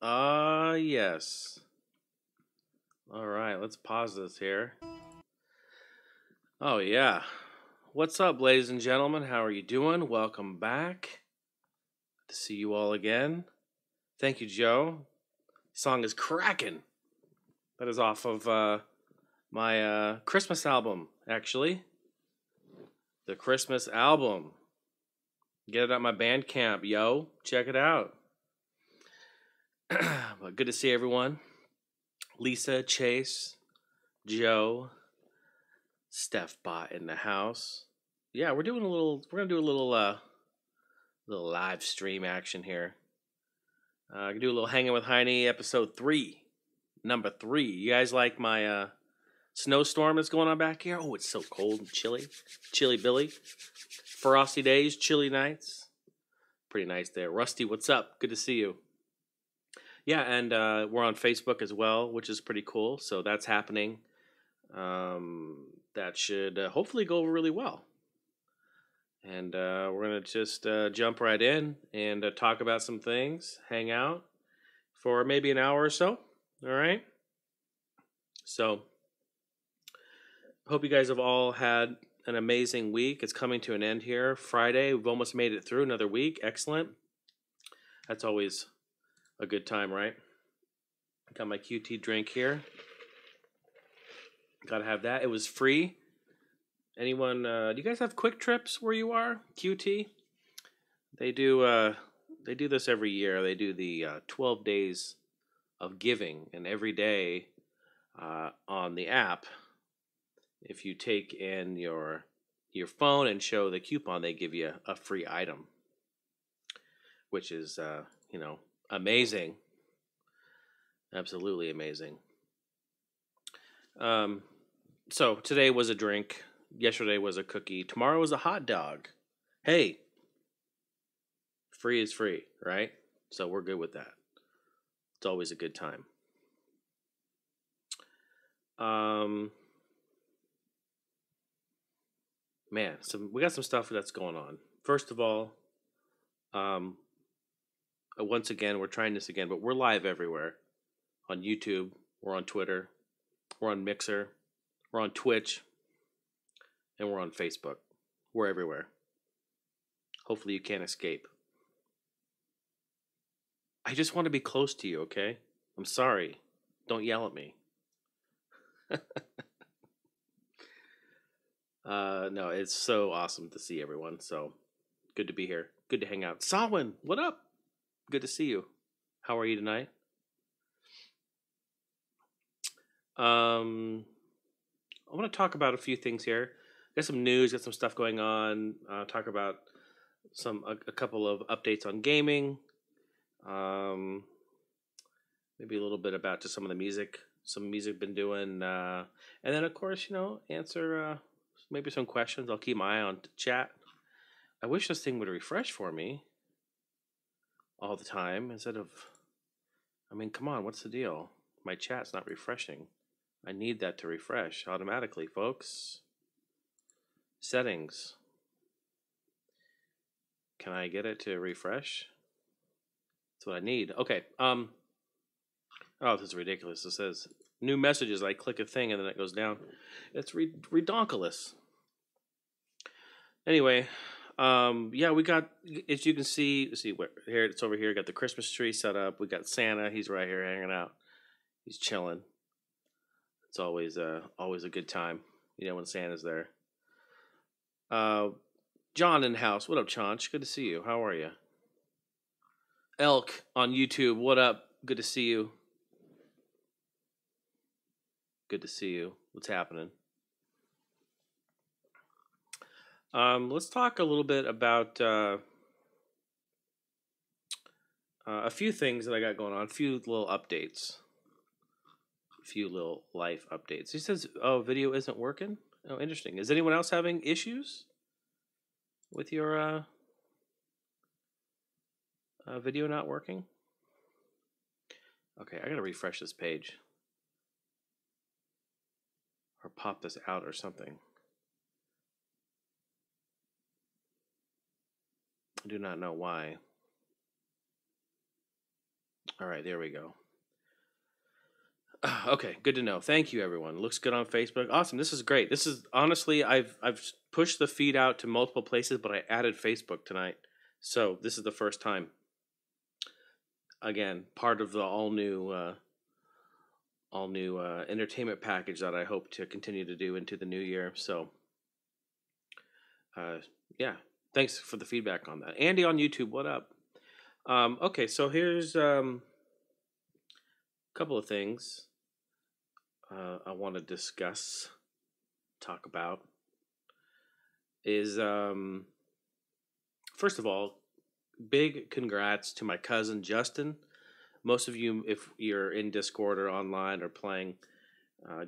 Yes. All right, let's pause this here. Oh, yeah. What's up, ladies and gentlemen? How are you doing? Welcome back. Good to see you all again. Thank you, Joe. Song is cracking. That is off of my Christmas album, actually. The Christmas album. Get it on my Bandcamp, yo. Check it out. But good to see everyone. Lisa, Chase, Joe, Steph Bot in the house. Yeah, we're gonna do a little live stream action here. Gonna do a little Hanging with Heine episode 3, number 3. You guys like my snowstorm that's going on back here? Oh, it's so cold and chilly. Chilly Billy. Frosty days, chilly nights. Pretty nice there. Rusty, what's up? Good to see you. Yeah, and we're on Facebook as well, which is pretty cool. So that's happening. That should hopefully go over really well. And we're going to just jump right in and talk about some things, hang out for maybe an hour or so. All right? So, hope you guys have all had an amazing week. It's coming to an end here. Friday, we've almost made it through another week. Excellent. That's always a good time, right? Got my QT drink here. Gotta have that. It was free. Anyone, do you guys have Quick Trips where you are? QT? They do this every year. They do the 12 days of giving, and every day on the app, if you take in your phone and show the coupon, they give you a free item, which is amazing. Absolutely amazing. So today was a drink. Yesterday was a cookie. Tomorrow was a hot dog. Hey, free is free, right? So we're good with that. It's always a good time. Man, we got some stuff that's going on. First of all, once again, we're trying this again, but we're live everywhere. On YouTube, we're on Twitter, we're on Mixer, we're on Twitch, and we're on Facebook. We're everywhere. Hopefully you can't escape. I just want to be close to you, okay? I'm sorry. Don't yell at me. No, it's so awesome to see everyone. So good to be here. Good to hang out. Salwin, what up? Good to see you. How are you tonight? I want to talk about a few things here. Got some news, got some stuff going on. Talk about a couple of updates on gaming. Maybe a little bit about just some of the music, been doing, and then of course answer maybe some questions. I'll keep my eye on chat. I wish this thing would refresh for me all the time instead of. I mean, come on, what's the deal? My chat's not refreshing. I need that to refresh automatically, folks. Settings. Can I get it to refresh? That's what I need. Okay. Oh, this is ridiculous. It says new messages. I click a thing and then it goes down. It's redonkulous. Anyway, yeah, we got, as you can see, here it's over here. Got the Christmas tree set up. We got Santa. He's right here hanging out. He's chilling. It's always a good time, when Santa's there. John in the house. What up, Chonch? Good to see you. How are you? Elk on YouTube. What up? Good to see you. Good to see you. What's happening? Let's talk a little bit about a few things that I got going on. A few little updates. A few little life updates. He says, "Oh, video isn't working." Oh, interesting. Is anyone else having issues with your video not working? Okay, I gotta refresh this page or pop this out or something. I do not know why. All right, there we go. Okay, good to know. Thank you, everyone. Looks good on Facebook. Awesome. This is great. This is honestly, I've pushed the feed out to multiple places, but I added Facebook tonight, so this is the first time. Again, part of the all new entertainment package that I hope to continue to do into the new year. So, uh, yeah, thanks for the feedback on that. Andy on YouTube, what up? Okay, so here's a couple of things I want to talk about. Is first of all, big congrats to my cousin Justin. Most of you, if you're in Discord or online or playing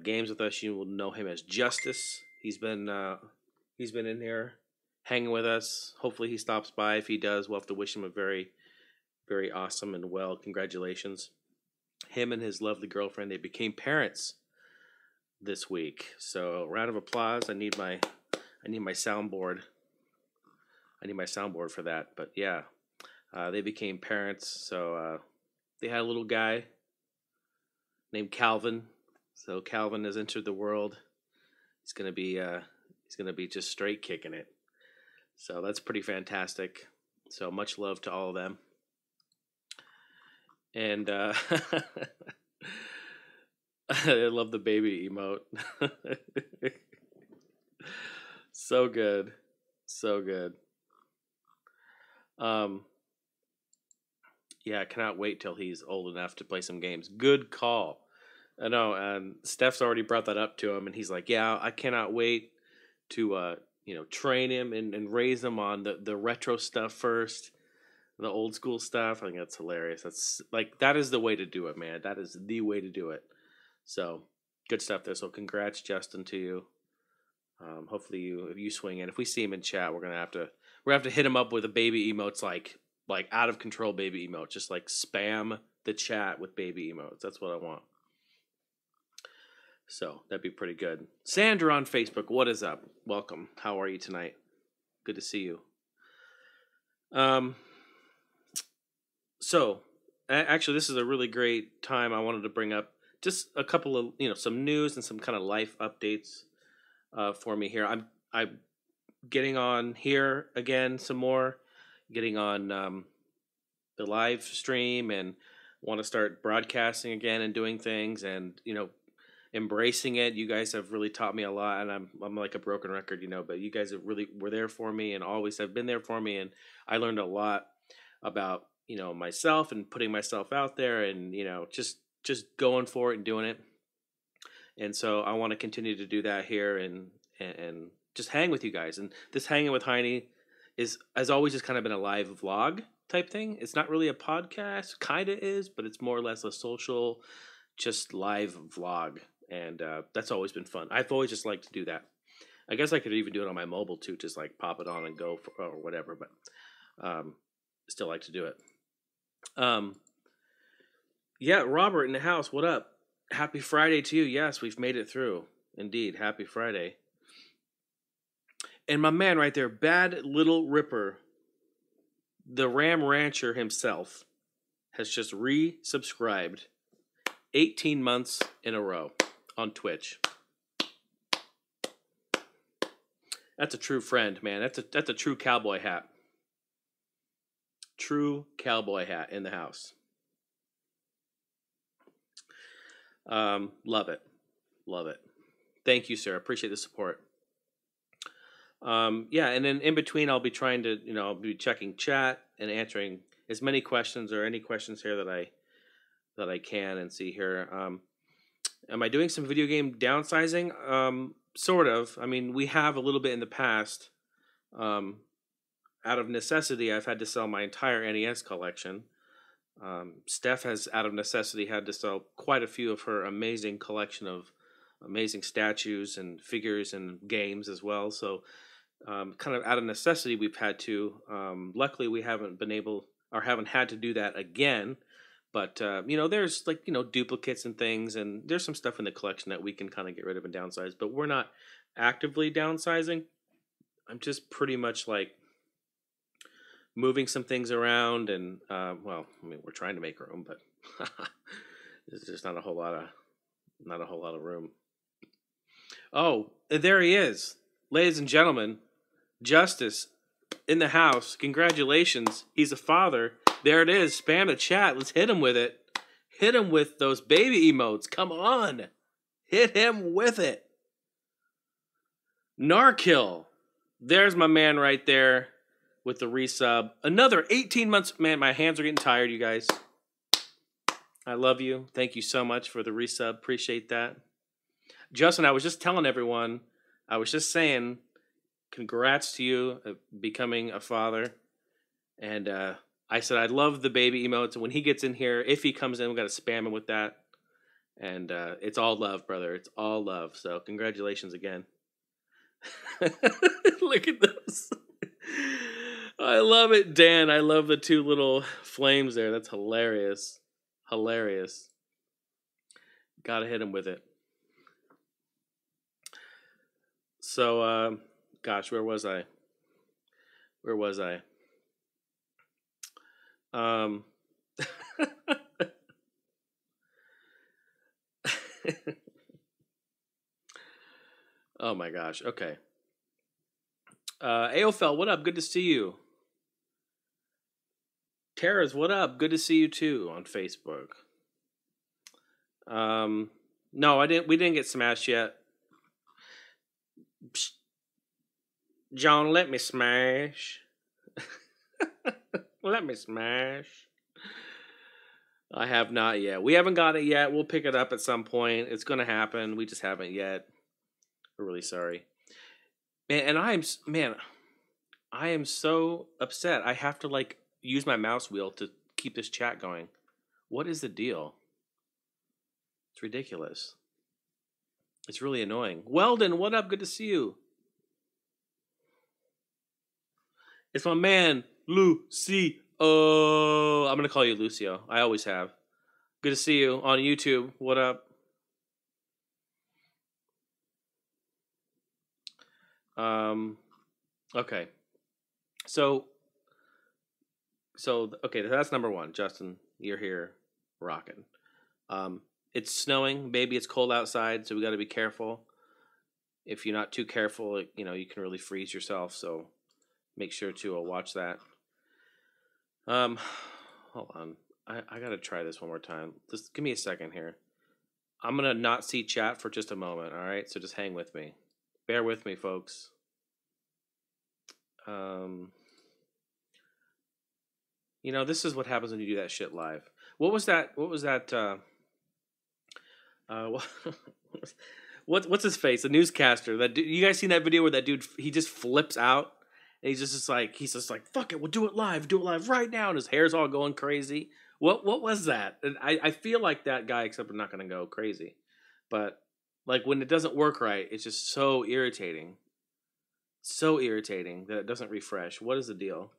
games with us, you will know him as Justice. He's been in here hanging with us. Hopefully he stops by. If he does, we'll have to wish him a very, very awesome and well. Congratulations. Him and his lovely girlfriend, they became parents this week. So round of applause. I need my soundboard. I need my soundboard for that. But yeah, they became parents. So they had a little guy named Calvin. So Calvin has entered the world. He's gonna be just straight kicking it. So that's pretty fantastic. So much love to all of them. And I love the baby emote. So good. So good. Yeah, I cannot wait till he's old enough to play some games. Good call. I know, and Steph's already brought that up to him, and he's like, yeah, I cannot wait to train him and raise him on the retro stuff first, the old school stuff. I think that's hilarious. That is the way to do it, man. That is the way to do it. So good stuff there. So congrats, Justin, to you. Hopefully you swing in. If we see him in chat, we're gonna have to hit him up with a baby emotes like out of control baby emotes. Just like spam the chat with baby emotes. That's what I want. So that'd be pretty good. Sandra on Facebook, what is up? Welcome. How are you tonight? Good to see you. So actually, this is a really great time. I wanted to bring up just a couple of some news and some kind of life updates for me here. I'm getting on here again some more, getting on the live stream, and want to start broadcasting again and doing things, and embracing it. You guys have really taught me a lot, and I'm like a broken record, but you guys have really were there for me and always have been there for me, and I learned a lot about myself and putting myself out there, and just going for it and doing it. And so I want to continue to do that here, and just hang with you guys. And this Hanging with Heine has always just kind of been a live vlog type thing. It's not really a podcast, kind of is, but it's more or less a social, just live vlog. And that's always been fun. I've always just liked to do that. I guess I could even do it on my mobile too, just like pop it on and go or whatever. But still like to do it. Yeah, Robert in the house. What up? Happy Friday to you. Yes, we've made it through. Indeed, happy Friday. And my man right there, Bad Little Ripper, the Ram Rancher himself, has just resubscribed 18 months in a row on Twitch. That's a true friend, man. That's a true cowboy hat. True cowboy hat in the house. Love it. Love it. Thank you, sir. Appreciate the support. Yeah, and then in between, I'll be trying to, I'll be checking chat and answering as many questions or any questions here that I can and see here. Am I doing some video game downsizing? Sort of. I mean, we have a little bit in the past. Out of necessity, I've had to sell my entire NES collection. Steph has, out of necessity, had to sell quite a few of her amazing collection of amazing statues and figures and games as well. So, kind of out of necessity, we've had to. Luckily, we haven't been able or haven't had to do that again. But there's duplicates and things, and there's some stuff in the collection that we can kind of get rid of and downsize. But we're not actively downsizing. I'm just pretty much like moving some things around, and we're trying to make room, but There's just not a whole lot of room. Oh, there he is. Ladies and gentlemen, Justice in the house. Congratulations. He's a father. There it is. Spam the chat. Let's hit him with it. Hit him with those baby emotes. Come on. Hit him with it. Narkill. There's my man right there with the resub. Another 18 months. Man, my hands are getting tired, you guys. I love you. Thank you so much for the resub. Appreciate that. Justin, I was just telling everyone, I was just saying, congrats to you becoming a father. And I said I love the baby emotes. And when he gets in here, if he comes in, we got to spam him with that. And it's all love, brother. It's all love. So congratulations again. Look at this. I love it, Dan. I love the two little flames there. That's hilarious. Hilarious. Gotta hit him with it. So, gosh, where was I? Oh my gosh. Okay. Aofel, what up? Good to see you. Tara's, what up? Good to see you too on Facebook. No, we didn't get smashed yet. Psst. John, let me smash. Let me smash. I have not yet. We haven't got it yet. We'll pick it up at some point. It's going to happen. We just haven't yet. We're really sorry. Man, and I am so upset. I have to use my mouse wheel to keep this chat going. What is the deal? It's ridiculous. It's really annoying. Weldon, what up? Good to see you. It's my man, Lucio. I'm going to call you Lucio. I always have. Good to see you on YouTube. What up? Okay. So okay, that's number one. Justin, you're here rocking. It's snowing. Maybe it's cold outside, so we got to be careful. If you're not too careful, you can really freeze yourself, so make sure to watch that. Hold on. I got to try this one more time. Just give me a second here. I'm going to not see chat for just a moment, all right? So just hang with me. Bear with me, folks. This is what happens when you do that shit live. What was that? What's his face? The newscaster. That dude, you guys seen that video where that dude, he just flips out and he's just like, fuck it, we'll do it live right now, and his hair's all going crazy. What was that? And I feel like that guy, except I'm not gonna go crazy, but when it doesn't work right, it's just so irritating. So irritating that it doesn't refresh. What is the deal?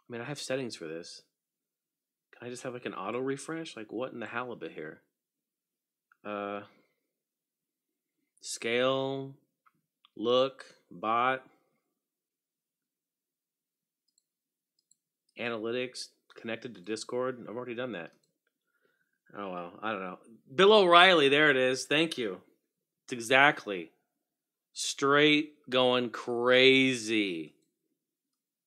I mean, I have settings for this. Can I just have an auto refresh? What in the halibut here? Scale, look, bot, analytics, connected to Discord. I've already done that. Oh, well, I don't know. Bill O'Reilly, there it is. Thank you. It's exactly. Straight going crazy.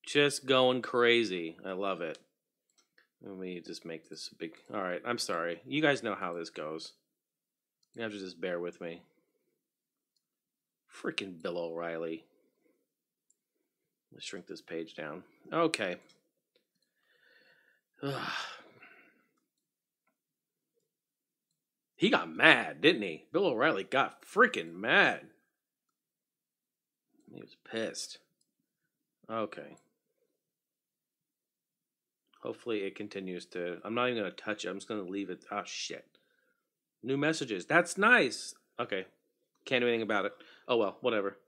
Just going crazy. I love it. Let me just make this big. All right, I'm sorry. You guys know how this goes. You have to just bear with me. Freaking Bill O'Reilly. Let's shrink this page down. Okay. He got mad, didn't he? Bill O'Reilly got freaking mad. He was pissed. Okay. Hopefully it continues to... I'm not even going to touch it. I'm just going to leave it. Oh, shit. New messages. That's nice. Okay. Can't do anything about it. Oh, well. Whatever.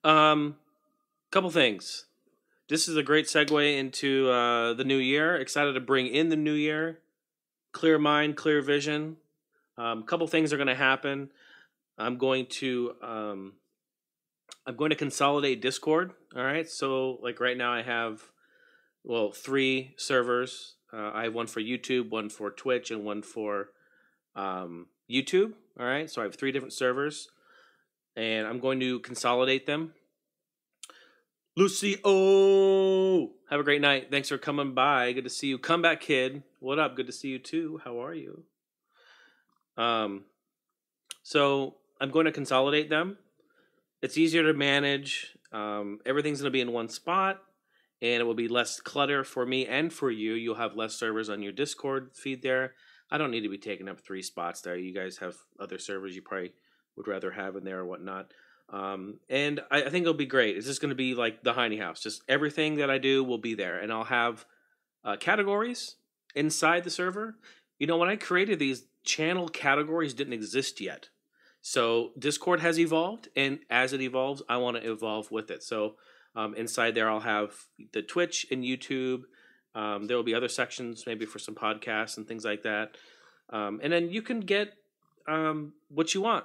Couple things. This is a great segue into the new year. Excited to bring in the new year. Clear mind, clear vision. Couple things are going to happen. I'm going to consolidate Discord. All right. So right now I have 3 servers. I have one for YouTube, one for Twitch, and one for YouTube. All right, so I have 3 different servers, and I'm going to consolidate them. Lucy, have a great night. Thanks for coming by. Good to see you. Comeback Kid, what up? Good to see you too. How are you? So I'm going to consolidate them. It's easier to manage. Everything's going to be in one spot, and it will be less clutter for me and for you. You'll have less servers on your Discord feed there. I don't need to be taking up 3 spots there. You guys have other servers you probably would rather have in there or whatnot. And I think it'll be great. It's just going to be like the Heine house. Just everything that I do will be there. And I'll have categories inside the server. You know, when I created these, channel categories didn't exist yet. So Discord has evolved, and as it evolves, I want to evolve with it. So inside there, I'll have the Twitch and YouTube. There will be other sections, maybe for some podcasts and things like that. And then you can get what you want.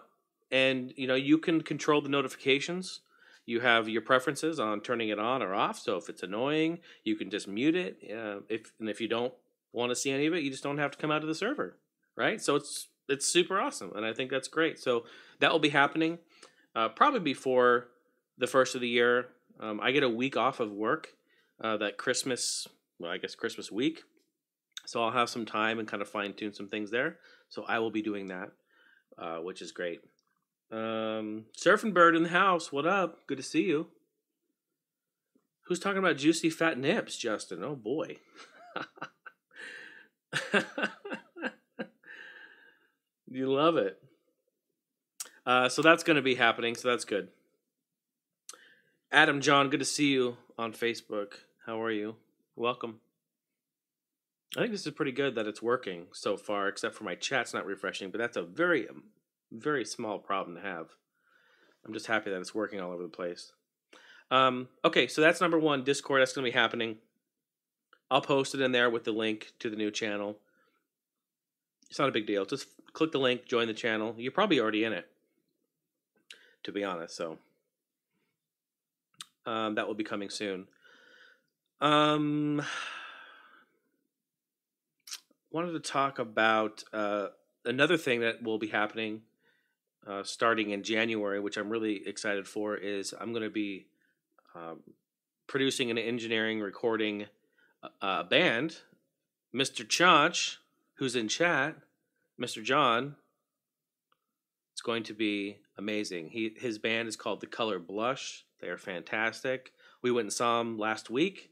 And, you know, you can control the notifications. You have your preferences on turning it on or off. So if it's annoying, you can just mute it. If you don't want to see any of it, you just don't have to come out of the server, right? So it's super awesome, and I think that's great. So that will be happening probably before the first of the year. I get a week off of work that Christmas, I guess Christmas week. So I'll have some time and kind of fine-tune some things there. So I will be doing that, which is great. Surfing Bird in the house, what up? Good to see you. Who's talking about juicy fat nips, Justin? Oh boy. You love it. So that's going to be happening, so that's good. Adam John, good to see you on Facebook. How are you? Welcome. I think this is pretty good that it's working so far, except for my chat's not refreshing, but that's a very, very small problem to have. I'm just happy that it's working all over the place. Okay, so that's number 1, Discord. That's going to be happening. I'll post it in there with the link to the new channel. It's not a big deal. Just click the link, join the channel. You're probably already in it, to be honest. So that will be coming soon. Wanted to talk about another thing that will be happening starting in January, which I'm really excited for, is I'm going to be producing and engineering, recording a band. Mr. Chonch, who's in chat, Mr. John, it's going to be amazing. His band is called The Color Blush. They are fantastic. We went and saw them last week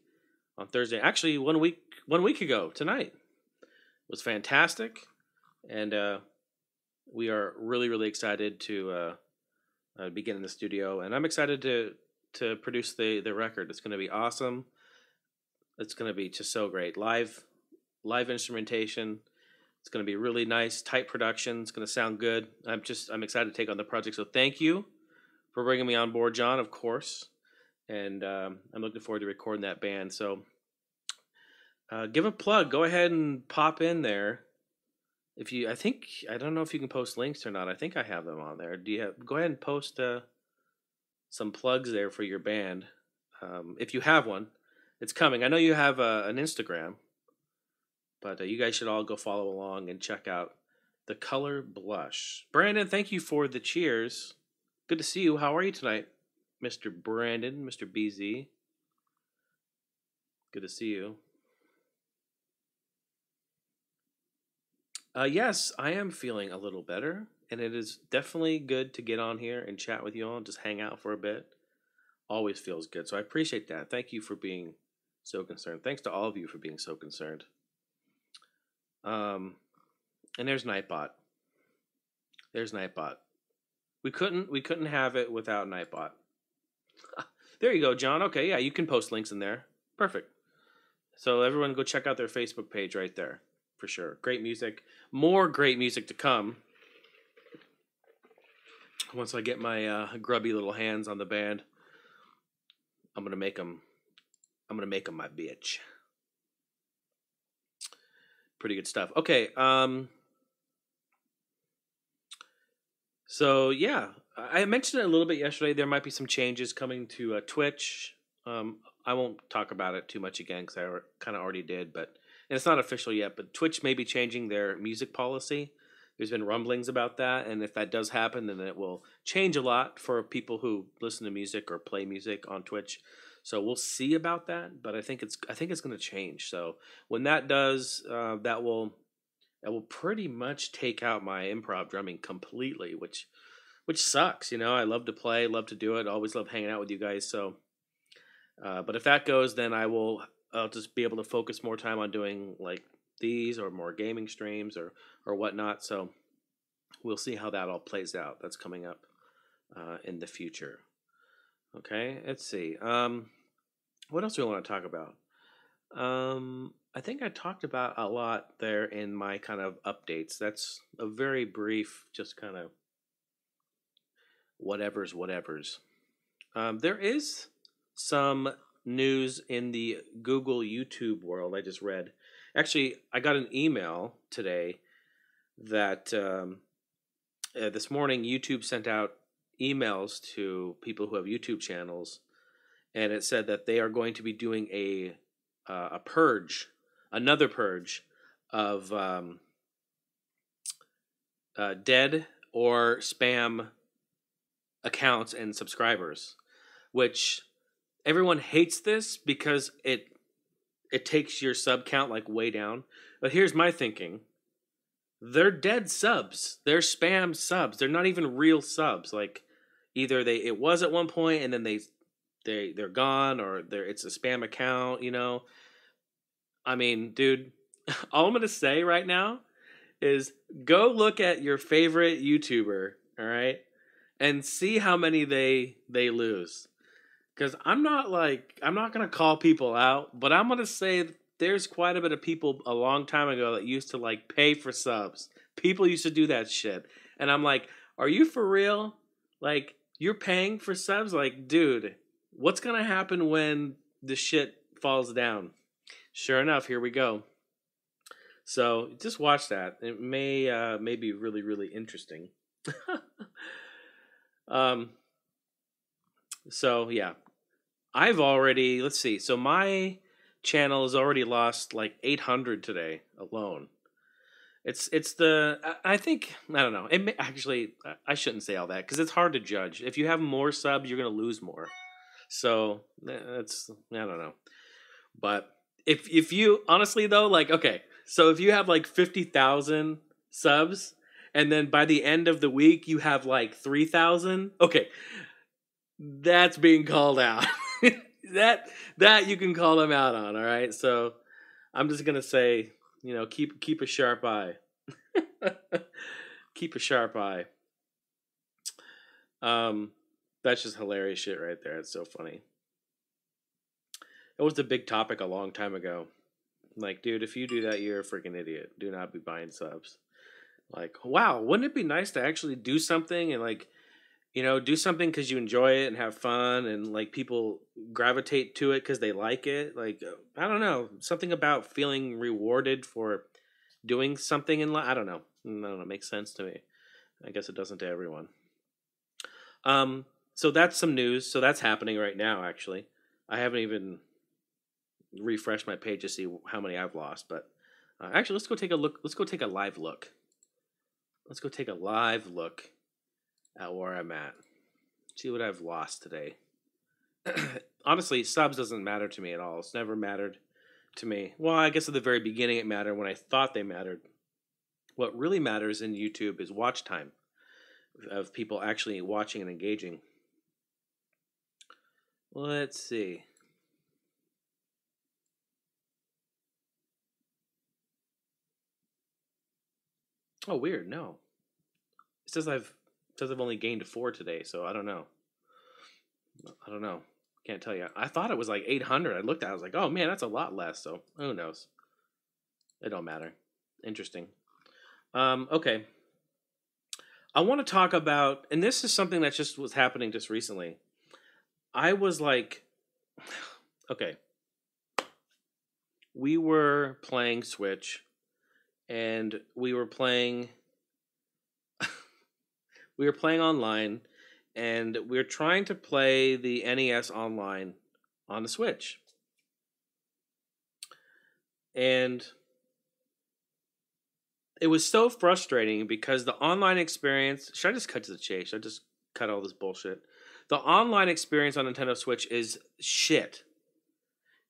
on Thursday. Actually, 1 week ago tonight. It was fantastic, and we are really, really excited to begin in the studio. And I'm excited to produce the record. It's going to be awesome. It's going to be just so great. Live instrumentation. It's going to be really nice, tight production. It's going to sound good. I'm excited to take on the project. So thank you for bringing me on board, John, of course. And I'm looking forward to recording that band. So give a plug. Go ahead and pop in there. I don't know if you can post links or not. I think I have them on there. Go ahead and post some plugs there for your band. If you have one, it's coming. I know you have an Instagram. But you guys should all go follow along and check out The Color Blush. Brandon, thank you for the cheers. Good to see you. How are you tonight, Mr. Brandon, Mr. BZ? Good to see you. Yes, I am feeling a little better, and it is definitely good to get on here and chat with you all and just hang out for a bit. Always feels good, so I appreciate that. Thank you for being so concerned. Thanks to all of you for being so concerned. And there's Nightbot. There's Nightbot. We couldn't have it without Nightbot. There you go, John. Okay, yeah, you can post links in there. Perfect. So everyone go check out their Facebook page right there, for sure. Great music. More great music to come. Once I get my grubby little hands on the band, I'm gonna make them my bitch. Pretty good stuff. Okay, so yeah, I mentioned it a little bit yesterday. There might be some changes coming to Twitch. I won't talk about it too much again because I kind of already did, but and it's not official yet, but Twitch may be changing their music policy. There's been rumblings about that, and if that does happen, then it will change a lot for people who listen to music or play music on Twitch. So we'll see about that, but I think it's going to change. So when that does, that will pretty much take out my improv drumming completely, which sucks. I love to play, love to do it, always love hanging out with you guys. So, but if that goes, then I'll just be able to focus more time on doing like these or more gaming streams or whatnot. So we'll see how that all plays out. That's coming up in the future. Okay, let's see. What else do we want to talk about? I think I talked about a lot there in my kind of updates. That's a very brief, just kind of whatevers. There is some news in the Google YouTube world I just read. Actually, I got an email today that this morning YouTube sent out emails to people who have YouTube channels, and it said that they are going to be doing a purge, another purge of dead or spam accounts and subscribers, which everyone hates this because it takes your sub count like way down. But here's my thinking. They're dead subs. They're spam subs. They're not even real subs. Like either it was at one point and then they're gone, or it's a spam account, I mean, dude, all I'm going to say right now is go look at your favorite YouTuber, all right? And see how many they lose. Because I'm not going to call people out, but I'm going to say there's quite a bit of people a long time ago that used to like pay for subs. People used to do that shit. And I'm like, are you for real? Like, you're paying for subs? Like, dude, what's going to happen when the shit falls down? Sure enough, here we go. So just watch that. It may be really, really interesting. So yeah, I've already, let's see. So my channel has already lost like 800 today alone. I think, I don't know. Actually, I shouldn't say all that because it's hard to judge. If you have more subs, you're going to lose more. So that's, I don't know. But if you, honestly though, like, okay, so if you have like 50,000 subs and then by the end of the week you have like 3,000, okay, that's being called out. that you can call them out on, all right? So I'm just going to say, keep a sharp eye. Keep a sharp eye. That's just hilarious shit right there. It's so funny. It was the big topic a long time ago. Like, dude, if you do that, you're a freaking idiot. Do not be buying subs. Like, wow, wouldn't it be nice to actually do something and like, do something because you enjoy it and have fun and like people gravitate to it because they like it. Like, I don't know, something about feeling rewarded for doing something in life. I don't know. It makes sense to me. I guess it doesn't to everyone. So that's some news. So that's happening right now, actually. I haven't even refreshed my page to see how many I've lost, but actually, let's go take a look. Let's go take a live look. Let's go take a live look at where I'm at. See what I've lost today. Honestly, subs doesn't matter to me at all. It's never mattered to me. Well, I guess at the very beginning it mattered when I thought they mattered. What really matters in YouTube is watch time of people actually watching and engaging. Let's see. Oh, weird. No. It says I've only gained 4 today, so I don't know. Can't tell you. I thought it was like 800. I looked at it, I was like, oh man, that's a lot less, so who knows? It don't matter. Interesting. Okay. I want to talk about, and this is something that just was happening just recently. I was like, okay. We were playing Switch, and we were playing online, and we were trying to play the NES online on the Switch. And it was so frustrating because the online experience. Should I just cut to the chase? Should I just cut all this bullshit? The online experience on Nintendo Switch is shit.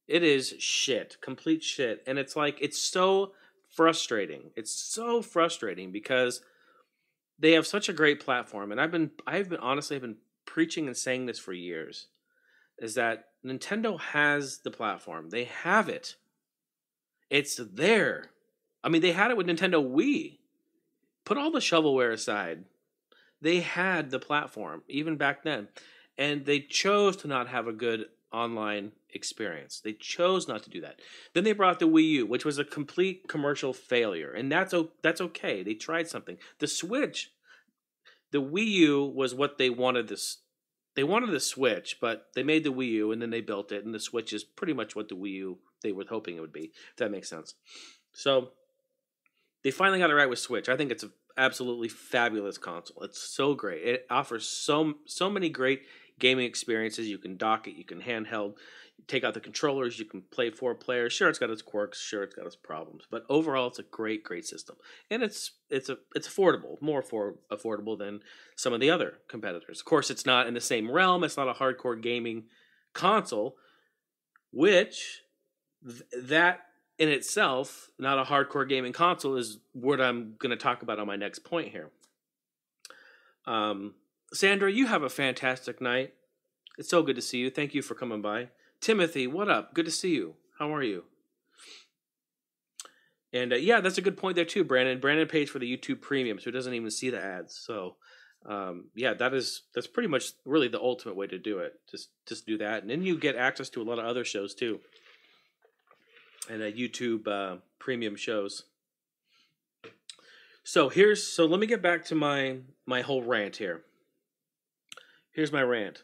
It is shit, complete shit, and it's like it's so frustrating. It's so frustrating because they have such a great platform, and I've been preaching and saying this for years. Is that Nintendo has the platform? They have it. It's there. I mean, they had it with Nintendo Wii. Put all the shovelware aside. They had the platform even back then, and they chose to not have a good online experience. They chose not to do that. Then they brought the Wii U, which was a complete commercial failure, and that's okay. They tried something. The Switch, the Wii U was what they wanted. They wanted the Switch, but they made the Wii U and then they built it, and the Switch is pretty much what the Wii U they were hoping it would be. If that makes sense. So they finally got it right with Switch. I think it's an absolutely fabulous console. It's so great. It offers so many great gaming experiences. You can dock it, you can handheld, take out the controllers, you can play 4 players. Sure, it's got its quirks, sure, it's got its problems, but overall, it's a great system, and it's affordable, more affordable than some of the other competitors. Of course, it's not in the same realm. It's not a hardcore gaming console, which that in itself, not a hardcore gaming console, is what I'm going to talk about on my next point here. Sandra, you have a fantastic night. It's so good to see you. Thank you for coming by. Timothy, what up? Good to see you. How are you? And yeah, that's a good point there too, Brandon. Brandon pays for the YouTube Premium, so he doesn't even see the ads. So yeah, that's pretty much really the ultimate way to do it. Just do that, and then you get access to a lot of other shows too, and YouTube Premium shows. So let me get back to my whole rant here. Here's my rant.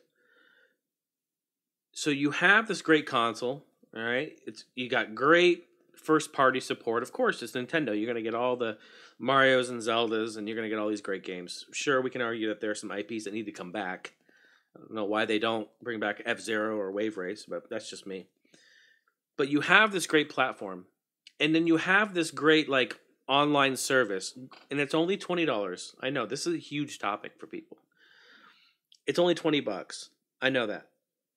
So you have this great console, all right? You got great first-party support. Of course, it's Nintendo. You're going to get all the Marios and Zeldas, and you're going to get all these great games. Sure, we can argue that there are some IPs that need to come back. I don't know why they don't bring back F-Zero or Wave Race, but that's just me. But you have this great platform, and then you have this great online service, and it's only $20. I know, this is a huge topic for people. It's only $20. I know that.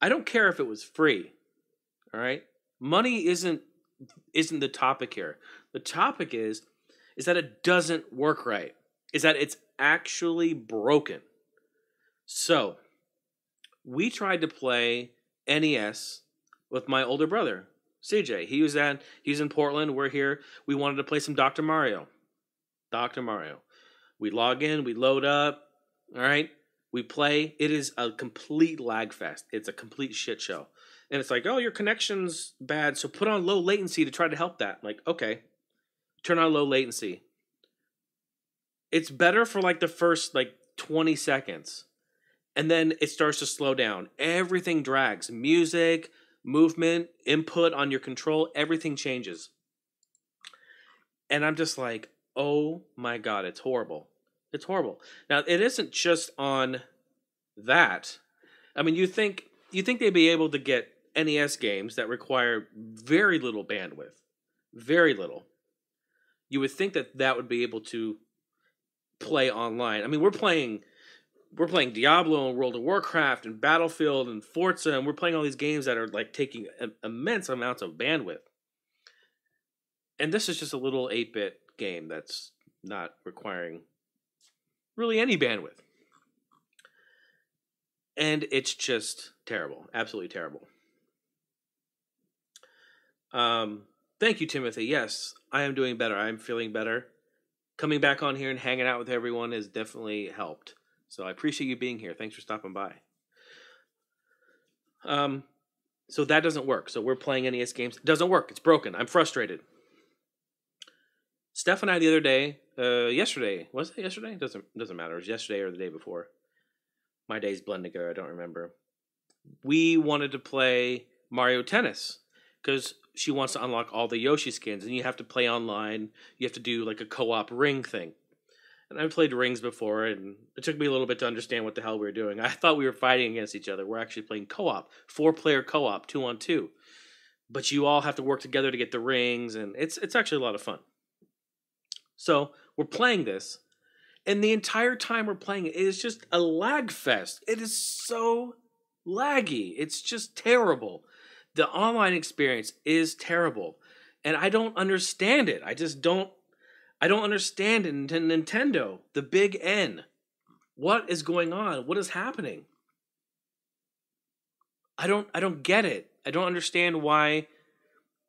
I don't care if it was free. All right? Money isn't the topic here. The topic is that it doesn't work right. Is that it's actually broken. So, we tried to play NES with my older brother, CJ. He's in Portland, we're here. We wanted to play some Dr. Mario. We log in, we load up, all right? We play. It is a complete lag fest. It's a complete shit show. And it's like, oh, your connection's bad, so put on low latency to try to help that. Like, okay, turn on low latency. It's better for the first 20 seconds. And then it starts to slow down. Everything drags. Music, movement, input on your control, everything changes. And I'm just like, oh my God, it's horrible. It's horrible. Now, it isn't just on that. I mean, you think they'd be able to get NES games that require very little bandwidth. Very little. You would think that would be able to play online. I mean, we're playing Diablo and World of Warcraft and Battlefield and Forza, and we're playing all these games that are taking immense amounts of bandwidth. And this is just a little 8-bit game that's not requiring really any bandwidth. And it's just terrible. Absolutely terrible. Thank you, Timothy. Yes, I am doing better. I'm feeling better. Coming back on here and hanging out with everyone has definitely helped. So I appreciate you being here. Thanks for stopping by. So that doesn't work. So we're playing NES games. It doesn't work. It's broken. I'm frustrated. Steph and I the other day, yesterday, was it yesterday? Doesn't matter. It was yesterday or the day before. My days blend together. I don't remember. We wanted to play Mario Tennis because she wants to unlock all the Yoshi skins, and you have to play online. You have to do a co-op ring thing. And I've played rings before, and it took me a little bit to understand what the hell we were doing. I thought we were fighting against each other. We're actually playing co-op, 4-player co-op, 2-on-2. But you all have to work together to get the rings, and it's actually a lot of fun. So we're playing this, and the entire time we're playing it, it is just a lag fest. It is so laggy. It's just terrible. The online experience is terrible. And I don't understand it. I don't understand it. Nintendo, the big N. What is going on? What is happening? I don't get it. I don't understand why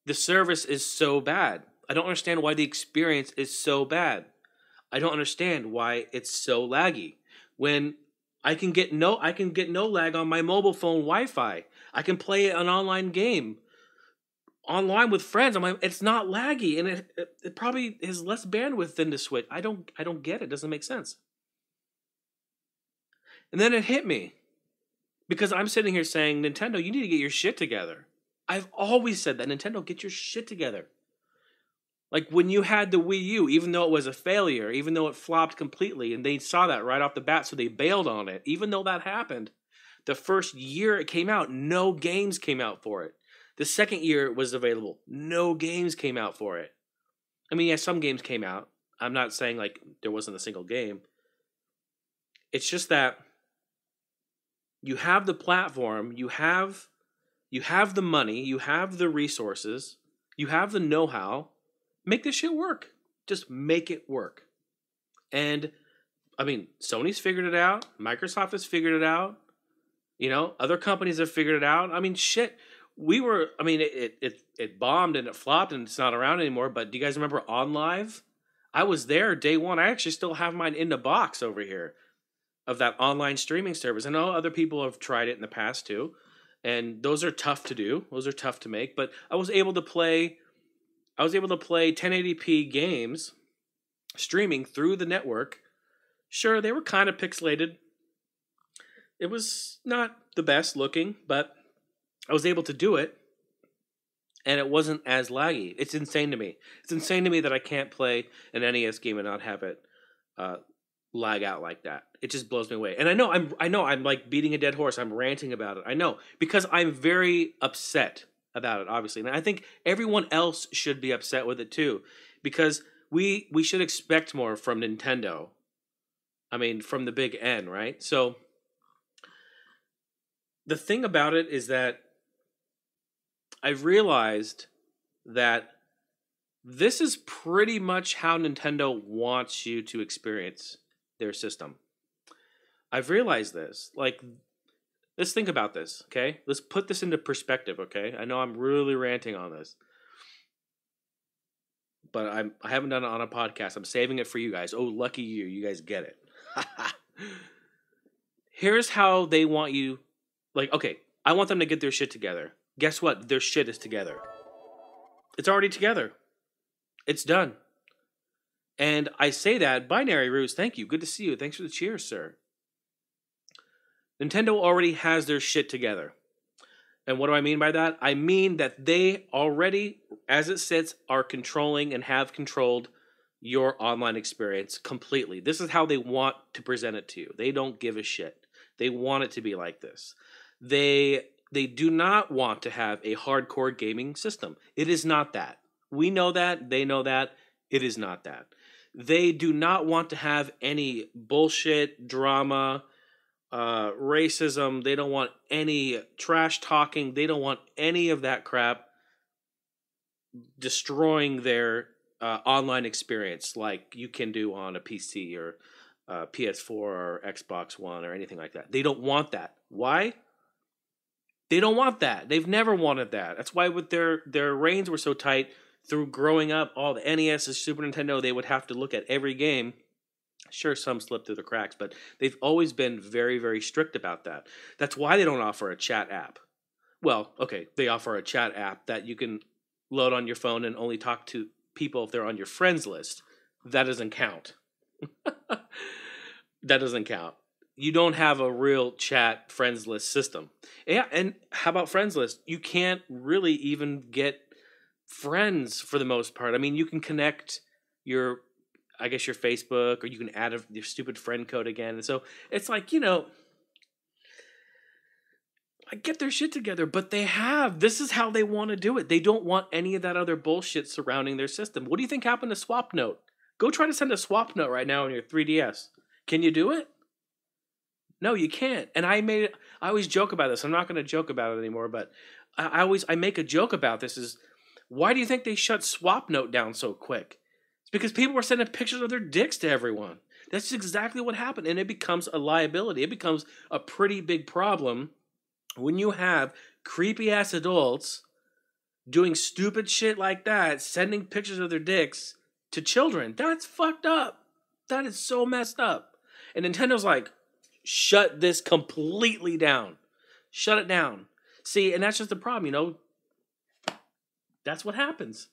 the service is so bad. I don't understand why the experience is so bad. I don't understand why it's so laggy. When I can get no lag on my mobile phone Wi-Fi. I can play an online game online with friends. It's not laggy, and it probably has less bandwidth than the Switch. I don't get it. It doesn't make sense. And then it hit me. Because I'm sitting here saying, Nintendo, you need to get your shit together. I've always said that. Nintendo, get your shit together. Like when you had the Wii U, even though it was a failure, even though it flopped completely, and they saw that right off the bat, so they bailed on it. Even though that happened, the first year it came out, no games came out for it. The second year it was available, no games came out for it. I mean, yeah, some games came out. I'm not saying like there wasn't a single game. It's just that you have the platform, you have the money, you have the resources, you have the know-how. Make this shit work. Just make it work. And I mean, Sony's figured it out. Microsoft has figured it out. You know, other companies have figured it out. I mean, shit. It bombed and it flopped and it's not around anymore. But do you guys remember OnLive? I was there day one. I actually still have mine in the box over here of that online streaming service. I know other people have tried it in the past too. And those are tough to do. Those are tough to make. But I was able to play 1080p games streaming through the network. Sure, they were kind of pixelated. It was not the best looking, but I was able to do it, and it wasn't as laggy. It's insane to me. It's insane to me that I can't play an NES game and not have it lag out like that. It just blows me away. And I know I'm like beating a dead horse. I'm ranting about it. I know, because I'm very upset about it, obviously. And I think everyone else should be upset with it too, because we should expect more from Nintendo. I mean, from the big N, right? So the thing about it is that I've realized that this is pretty much how Nintendo wants you to experience their system. I've realized this. Like, let's think about this, okay? Let's put this into perspective, okay? I know I'm really ranting on this, but I haven't done it on a podcast. I'm saving it for you guys. Oh, lucky you. You guys get it. Here's how they want you. Like, okay, I want them to get their shit together. Guess what? Their shit is together. It's already together. It's done. And I say that, Binary Roots, thank you. Good to see you. Thanks for the cheers, sir. Nintendo already has their shit together. And what do I mean by that? I mean that they already, as it sits, are controlling and have controlled your online experience completely. This is how they want to present it to you. They don't give a shit. They want it to be like this. They do not want to have a hardcore gaming system. It is not that. We know that. They know that. It is not that. They do not want to have any bullshit, drama, racism. They don't want any trash talking. They don't want any of that crap destroying their online experience like you can do on a PC or PS4 or Xbox One or anything like that. They don't want that. Why? They don't want that. They've never wanted that. That's why with their reins were so tight through growing up, all the NES and Super Nintendo, they would have to look at every game. Sure, some slipped through the cracks, but they've always been very, very strict about that. That's why they don't offer a chat app. Well, okay, they offer a chat app that you can load on your phone and only talk to people if they're on your friends list. That doesn't count. That doesn't count. You don't have a real chat friends list system. Yeah, and how about friends list? You can't really even get friends for the most part. I mean, you can connect your Facebook, or you can add your stupid friend code again. And so it's like, I get their shit together, but this is how they want to do it. They don't want any of that other bullshit surrounding their system. What do you think happened to Swapnote? Go try to send a swap note right now on your 3DS. Can you do it? No, you can't. And I always joke about this. I'm not going to joke about it anymore, but I make a joke about this is why do you think they shut swap note down so quick? It's because people were sending pictures of their dicks to everyone. That's exactly what happened. And it becomes a liability. It becomes a pretty big problem when you have creepy ass adults doing stupid shit like that, sending pictures of their dicks to children. That's fucked up. That is so messed up. And Nintendo's like, shut this completely down. Shut it down. See, and that's just the problem, you know. That's what happens.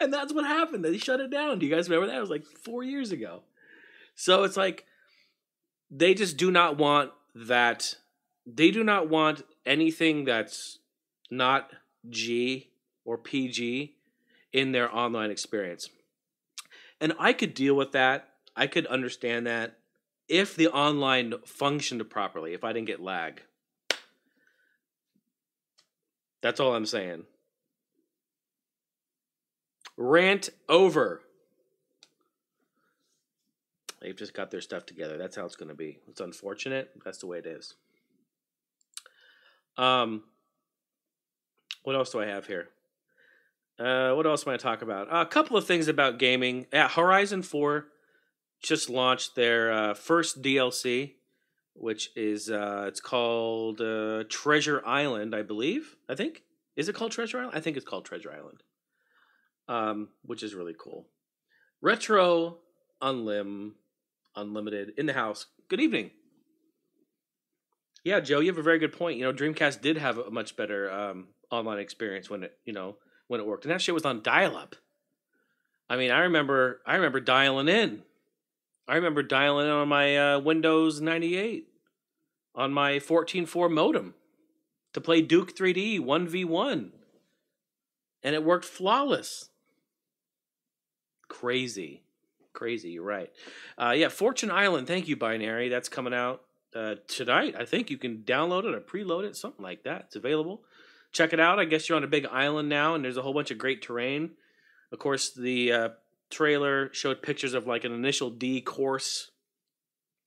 And that's what happened. They shut it down. Do you guys remember that? It was like 4 years ago. So it's like, they just do not want that. They do not want anything that's not G or PG in their online experience. And I could deal with that. I could understand that if the online functioned properly, if I didn't get lag. That's all I'm saying. Rant over. They've just got their stuff together. That's how it's going to be. It's unfortunate. That's the way it is. What else do I have here? What else am I talk about? A couple of things about gaming. Horizon 4 just launched their first DLC, which is it's called Treasure Island, I believe. I think. Is it called Treasure Island? I think it's called Treasure Island. Which is really cool. Retro Unlimited in the house. Good evening. Yeah, Joe, you have a very good point. You know, Dreamcast did have a much better online experience when it worked, and that shit was on dial-up. I mean, I remember dialing in. I remember dialing in on my Windows 98 on my 14.4 modem to play Duke 3D 1v1, and it worked flawless. Crazy. You're right. Fortune Island. Thank you, Binary. That's coming out tonight. I think you can download it or preload it, something like that. It's available. Check it out. I guess you're on a big island now, and there's a whole bunch of great terrain. Of course, the trailer showed pictures of like an initial D course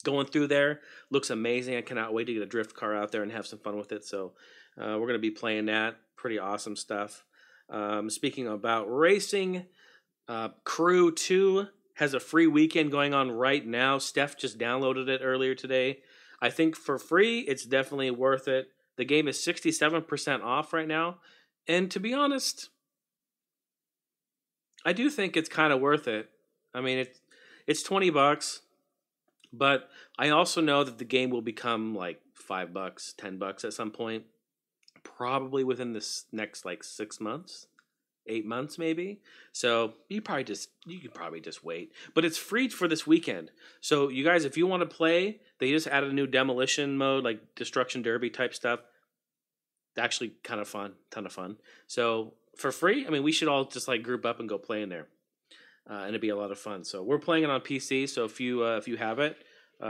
going through there. Looks amazing. I cannot wait to get a drift car out there and have some fun with it. So we're going to be playing that. Pretty awesome stuff. Speaking about racing, Crew 2 has a free weekend going on right now. Steph just downloaded it earlier today. I think for free, it's definitely worth it. The game is 67% off right now. And to be honest, I do think it's kind of worth it. I mean, it's $20, but I also know that the game will become like $5, $10 at some point. Probably within this next like 6 months. 8 months maybe. So you could probably just wait. But it's free for this weekend. So you guys, if you want to play, they just added a new demolition mode, like Destruction Derby type stuff. Actually kind of fun, ton of fun. So for free, I mean, we should all just like group up and go play in there. And it'd be a lot of fun. So we're playing it on PC. So if you have it,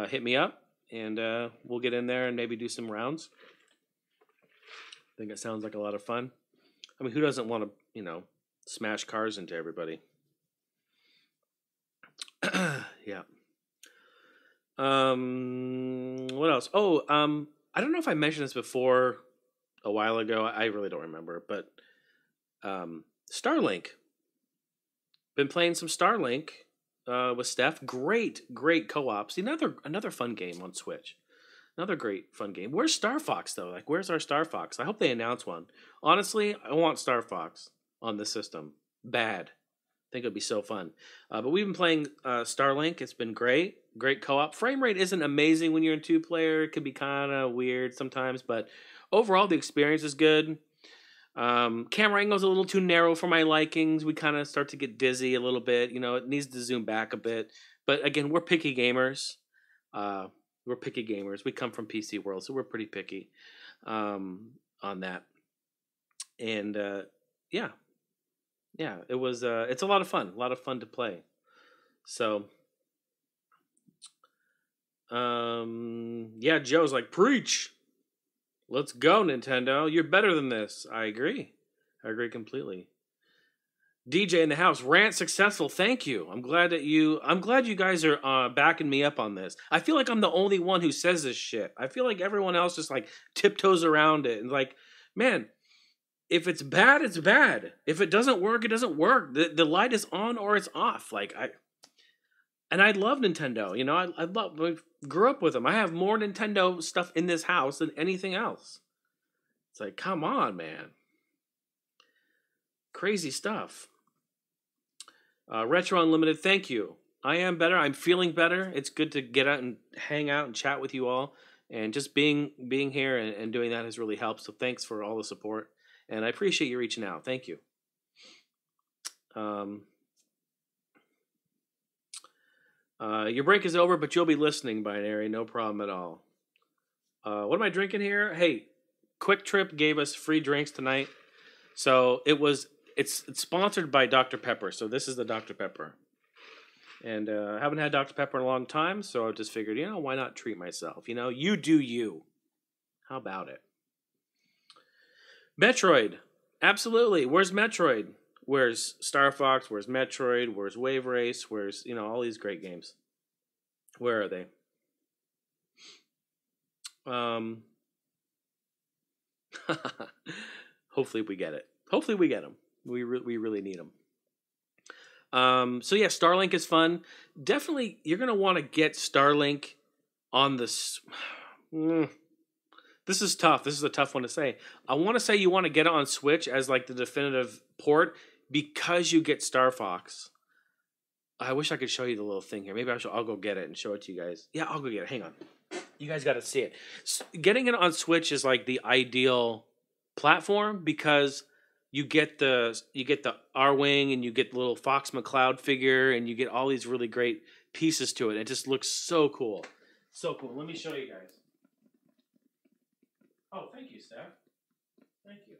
hit me up and we'll get in there and maybe do some rounds. I think it sounds like a lot of fun. I mean, who doesn't want to, smash cars into everybody? Yeah. What else? Oh, I don't know if I mentioned this before a while ago. I really don't remember, but Starlink. Been playing some Starlink with Steph. Great co-op. See, another fun game on Switch. Another great fun game. Where's Star Fox though? Like, where's our Star Fox? I hope they announce one. Honestly, I want Star Fox on this system. Bad. I think it'd be so fun. But we've been playing Starlink. It's been great. Great co-op. Frame rate isn't amazing when you're in 2-player. It can be kind of weird sometimes, but overall the experience is good. Camera angle's a little too narrow for my likings. We kind of start to get dizzy a little bit. It needs to zoom back a bit. But again, we're picky gamers. We come from PC world, so we're pretty picky on that. And yeah, it was. It's a lot of fun. A lot of fun to play. So, yeah, Joe's like, preach. Let's go, Nintendo. You're better than this. I agree. I agree completely. DJ in the house, rant successful. Thank you. I'm glad you guys are backing me up on this. I feel like I'm the only one who says this shit. I feel like everyone else just like tiptoes around it and like, man, if it's bad, it's bad. If it doesn't work, it doesn't work. The light is on or it's off. I love Nintendo. You know, I grew up with them. I have more Nintendo stuff in this house than anything else. It's like, come on, man. Crazy stuff. Retro Unlimited, thank you. I am better. I'm feeling better. It's good to get out and hang out and chat with you all. And just being here and doing that has really helped. So thanks for all the support. And I appreciate you reaching out. Thank you. Your break is over, but you'll be listening, Binary. No problem at all. What am I drinking here? Hey, Quick Trip gave us free drinks tonight. So it's sponsored by Dr. Pepper. So this is the Dr. Pepper. And I haven't had Dr. Pepper in a long time, so I just figured, why not treat myself? You do you. How about it? Metroid. Absolutely. Where's Metroid? Where's Star Fox? Where's Metroid? Where's Wave Race? Where's, all these great games? Where are they? Hopefully we get it. Hopefully we get them. We really need them. So yeah, Starlink is fun. Definitely, you're going to want to get Starlink on this. This is tough. This is a tough one to say. I want to say you want to get it on Switch as like the definitive port because you get Star Fox. I wish I could show you the little thing here. Maybe I'll go get it and show it to you guys. Yeah, I'll go get it. Hang on. You guys got to see it. Getting it on Switch is like the ideal platform because you get the R-Wing and you get the little Fox McCloud figure and you get all these really great pieces to it. It just looks so cool. So cool. Let me show you guys. Oh, thank you, Steph. Thank you.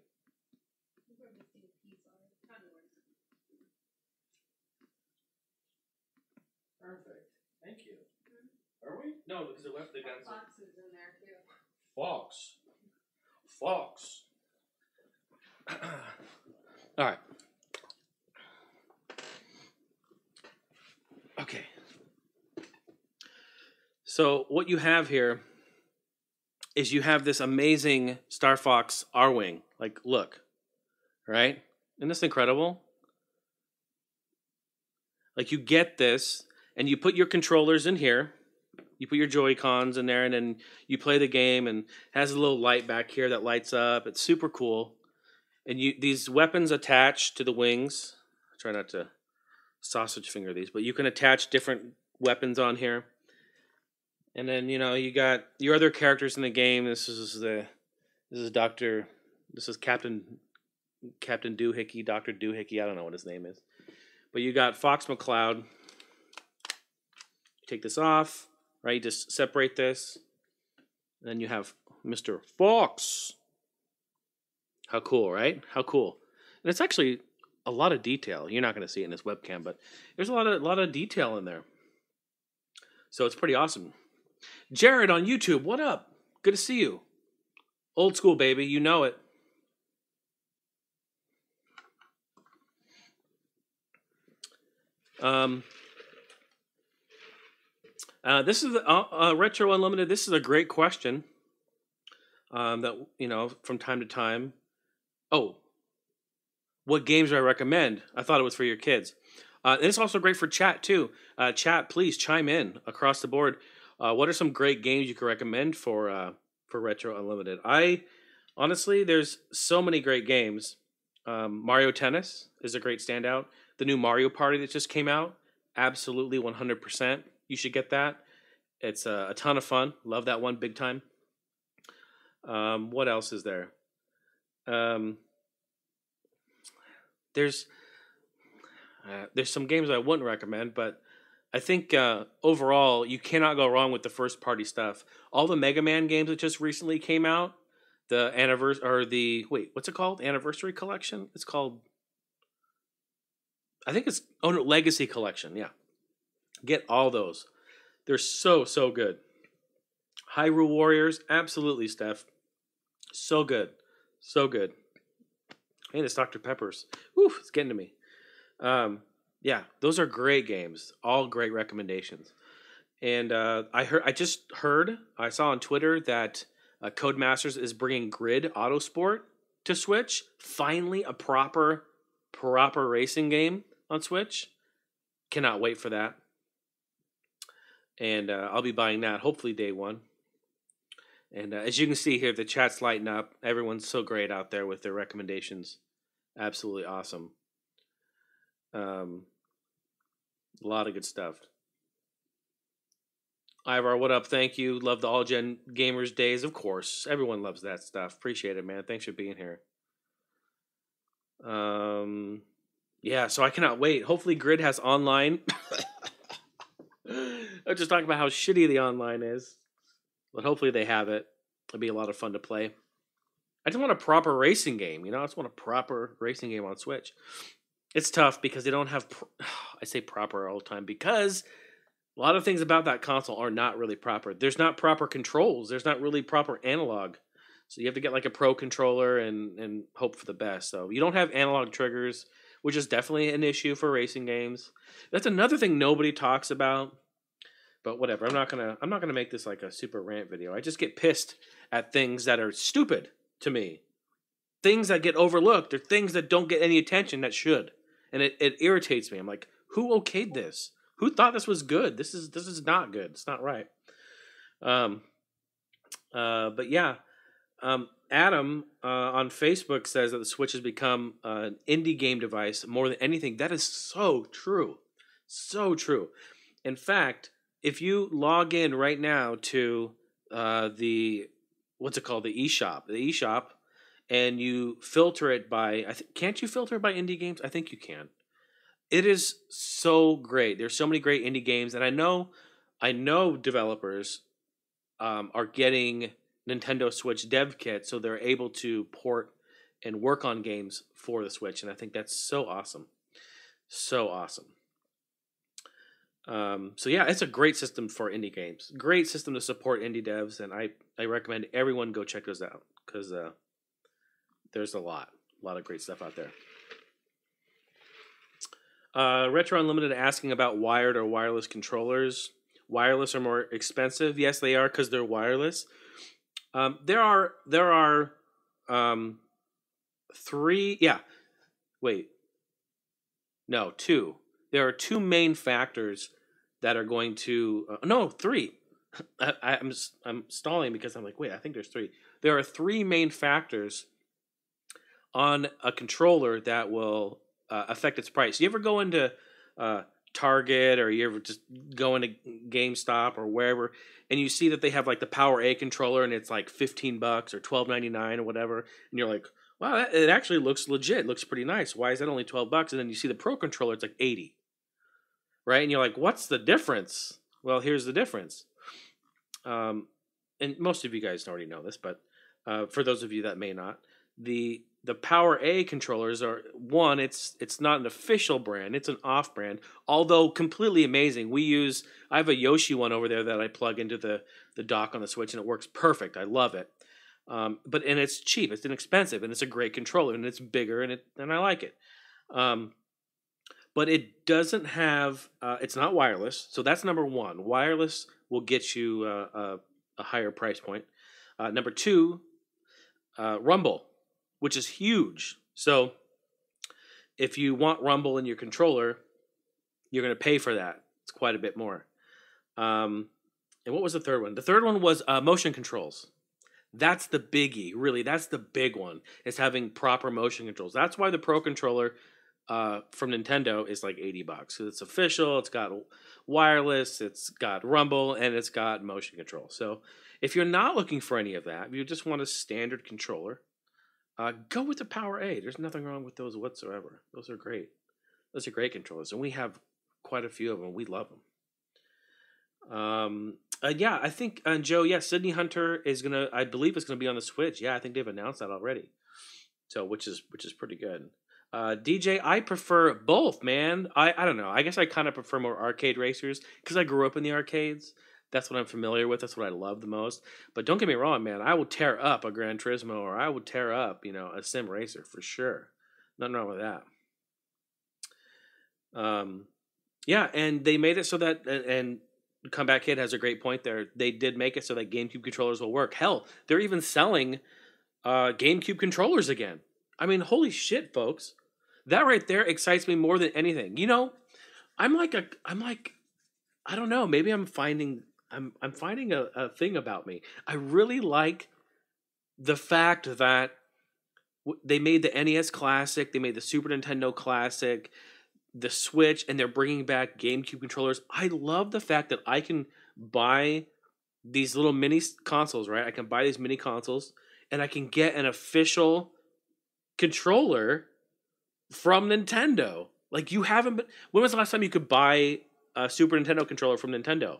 Perfect. Thank you. Are we? No, because it left the guns. Fox is in there too. Fox. All right. Okay. So what you have here is you have this amazing Star Fox R-Wing. Like, look. Right? Isn't this incredible? Like, you get this, and you put your controllers in here. You put your Joy-Cons in there, and then you play the game, and it has a little light back here that lights up. It's super cool. And these weapons attach to the wings. I try not to sausage finger these, but you can attach different weapons on here. And then, you got your other characters in the game. This is Captain Doohickey, Dr. Doohickey. I don't know what his name is. But you got Fox McCloud. Take this off, right? You just separate this. And then you have Mr. Fox. How cool, right? How cool. And it's actually a lot of detail. You're not going to see it in this webcam, but there's a lot of detail in there. So it's pretty awesome. Jared on YouTube, what up? Good to see you. Old school, baby. You know it. This is Retro Unlimited. This is a great question. That from time to time. Oh, what games do I recommend? I thought it was for your kids. And it's also great for chat too. Chat, please chime in across the board. What are some great games you can recommend for Retro Unlimited? Honestly, there's so many great games. Mario Tennis is a great standout. The new Mario Party that just came out, absolutely 100%. You should get that. It's a ton of fun. Love that one big time. What else is there? There's some games I wouldn't recommend, but I think overall you cannot go wrong with the first party stuff. All the Mega Man games that just recently came out, what's it called? Anniversary Collection? It's called, I think it's Legacy Collection. Yeah, get all those. They're so good. Hyrule Warriors, absolutely, Steph. So good. Hey, this Dr. Pepper's. Whew, it's getting to me. Yeah, those are great games. All great recommendations. And I saw on Twitter that Codemasters is bringing Grid Autosport to Switch. Finally, a proper racing game on Switch. Cannot wait for that. And I'll be buying that hopefully day one. And as you can see here, the chat's lighting up. Everyone's so great out there with their recommendations. Absolutely awesome. A lot of good stuff. Ivar, what up? Thank you. Love the All Gen Gamers Days. Of course. Everyone loves that stuff. Appreciate it, man. Thanks for being here. Yeah, so I cannot wait. Hopefully Grid has online. I'm just talking about how shitty the online is. But hopefully they have it. It'll be a lot of fun to play. I just want a proper racing game, I just want a proper racing game on Switch. It's tough because they don't have... I say proper all the time because a lot of things about that console are not really proper. There's not proper controls. There's not really proper analog. So you have to get like a pro controller and hope for the best. So you don't have analog triggers, which is definitely an issue for racing games. That's another thing nobody talks about. But whatever, I'm not gonna make this like a super rant video. I just get pissed at things that are stupid to me. Things that get overlooked, or things that don't get any attention that should. And it irritates me. I'm like, who okayed this? Who thought this was good? This is not good. It's not right. But yeah. Adam on Facebook says that the Switch has become an indie game device more than anything. That is so true. So true. In fact, if you log in right now to what's it called? The eShop, and you filter it by, can't you filter it by indie games? I think you can. It is so great. There's so many great indie games, and I know developers are getting Nintendo Switch dev kit so they're able to port and work on games for the Switch, and I think that's so awesome. So awesome. So yeah, it's a great system for indie games. Great system to support indie devs, and I recommend everyone go check those out because there's a lot of great stuff out there. Retro Unlimited asking about wired or wireless controllers. Wireless are more expensive. Yes, they are because they're wireless. There are three. Yeah, wait. No, two. There are two main factors that are going to... no, three. I'm stalling because I'm like, wait, I think there's three. There are three main factors on a controller that will affect its price. You ever go into Target or you ever just go into GameStop or wherever and you see that they have like the Power A controller and it's like $15 or $12.99 or whatever, and you're like, wow, it actually looks legit. It looks pretty nice. Why is that only $12? And then you see the Pro controller, it's like $80. Right? And you're like, what's the difference? Well, here's the difference. And most of you guys already know this, but for those of you that may not, the Power A controllers are, one, it's not an official brand. It's an off-brand, although completely amazing. I have a Yoshi one over there that I plug into the dock on the Switch, and it works perfect. I love it. But it's cheap. It's inexpensive, and it's a great controller, and it's bigger, and I like it. But it doesn't have, it's not wireless, so that's number one. Wireless will get you a higher price point. Number two, Rumble, which is huge. So if you want Rumble in your controller, you're going to pay for that. It's quite a bit more. And what was the third one? The third one was motion controls. That's the biggie, really. That's the big one, is having proper motion controls. That's why the Pro controller from Nintendo is like $80 because it's official. It's got wireless, it's got Rumble, and it's got motion control. So if you're not looking for any of that, if you just want a standard controller, go with the Power A. There's nothing wrong with those whatsoever. Those are great. Those are great controllers, and we have quite a few of them. We love them. Yeah, I think Joe. Yeah, Sydney Hunter is gonna. I believe it's gonna be on the Switch. Yeah, I think they've announced that already. So which is pretty good. DJ, I prefer both, man. I don't know. I guess I kind of prefer more arcade racers because I grew up in the arcades. That's what I'm familiar with. That's what I love the most. But don't get me wrong, man. I would tear up a Gran Turismo, or I would tear up, a sim racer for sure. Nothing wrong with that. Um, yeah, and they made it so that and Comeback Kid has a great point there. They did make it so that GameCube controllers will work. Hell, they're even selling GameCube controllers again. I mean, holy shit, folks! That right there excites me more than anything. You know, I'm like I don't know. Maybe I'm finding a thing about me. I really like the fact that they made the NES Classic, they made the Super Nintendo Classic, the Switch, and they're bringing back GameCube controllers. I love the fact that I can buy these little mini consoles, right? I can buy these mini consoles, and I can get an official controller from Nintendo. Like you haven't been. When was the last time you could buy a Super Nintendo controller from Nintendo?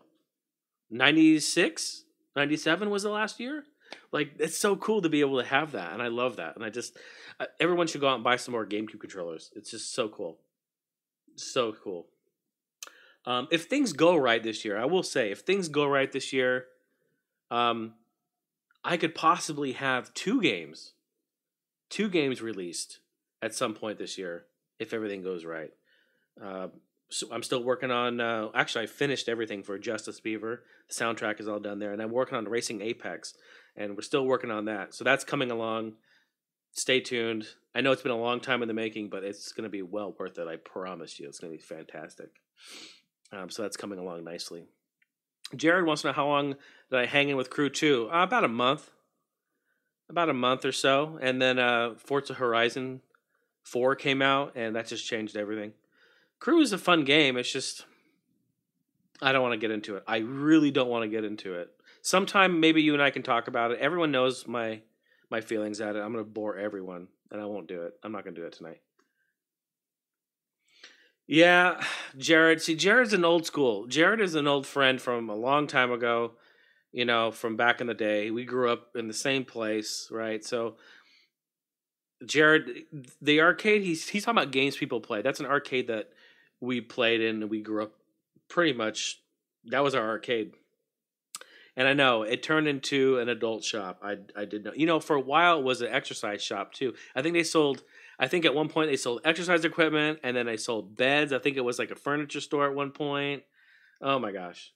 96, 97 was the last year. Like it's so cool to be able to have that, and I love that. And I just everyone should go out and buy some more GameCube controllers. It's just so cool, so cool. If things go right this year, I will say, if things go right this year, um, I could possibly have two games released at some point this year if everything goes right. Uh, so I'm still working on. Actually, I finished everything for Justice Beaver. The soundtrack is all done there, and I'm working on Racing Apex, and we're still working on that. So that's coming along. Stay tuned. I know it's been a long time in the making, but it's going to be well worth it. I promise you, it's going to be fantastic. So that's coming along nicely. Jared wants to know how long did I hang in with Crew 2? About a month or so, and then Forza Horizon 4 came out, and that just changed everything. Crew is a fun game. It's just I don't want to get into it. I really don't want to get into it. Sometime maybe you and I can talk about it. Everyone knows my feelings at it. I'm going to bore everyone, and I won't do it. I'm not going to do it tonight. Yeah, Jared. See, Jared's an old school. Jared is an old friend from a long time ago. You know, from back in the day. We grew up in the same place, right? So Jared, the arcade he's talking about games people play. That's an arcade that we played in and we grew up pretty much that was our arcade. And I know it turned into an adult shop. I did know. You know, for a while it was an exercise shop too. I think at one point they sold exercise equipment and then they sold beds. I think it was like a furniture store at one point. Oh my gosh.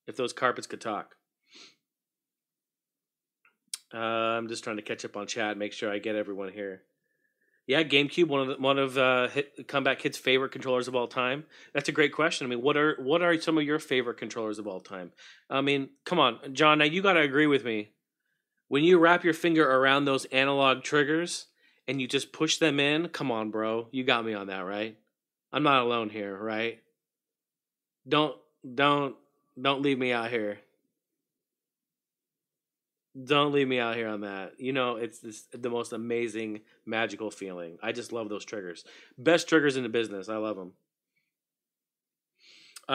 If those carpets could talk. I'm just trying to catch up on chat, make sure I get everyone here. Yeah, GameCube, one of Comeback Kid's favorite controllers of all time. That's a great question. I mean, what are some of your favorite controllers of all time? I mean, come on, John. Now you got to agree with me. When you wrap your finger around those analog triggers and you just push them in, come on, bro. You got me on that, right? I'm not alone here, right? Don't don't don't leave me out here. Don't leave me out here on that. You know, the most amazing, magical feeling. I just love those triggers. Best triggers in the business. I love them.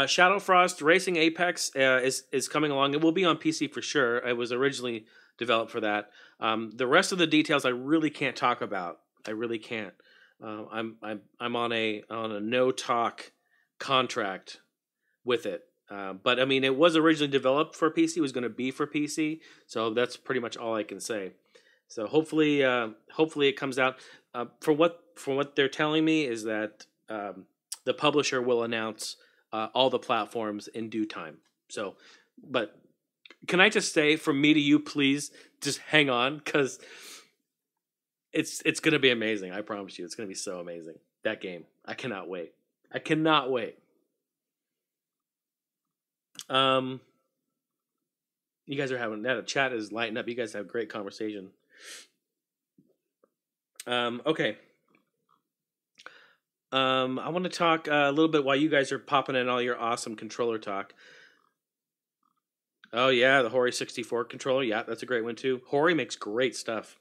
Shadow Frost Racing Apex is coming along. It will be on PC for sure. It was originally developed for that. The rest of the details I really can't talk about. I really can't. I'm on a no talk contract with it. But I mean, it was originally developed for PC. It was going to be for PC, so that's pretty much all I can say. So hopefully it comes out. For what they're telling me is that the publisher will announce all the platforms in due time. So, but can I just say, from me to you, please just hang on because it's going to be amazing. I promise you, it's going to be so amazing. That game, I cannot wait. I cannot wait. Um, you guys are having that. The chat is lighting up. You guys have great conversation. Okay. I want to talk a little bit while you guys are popping in all your awesome controller talk. Oh yeah, the Hori 64 controller. Yeah, that's a great one too. Hori makes great stuff.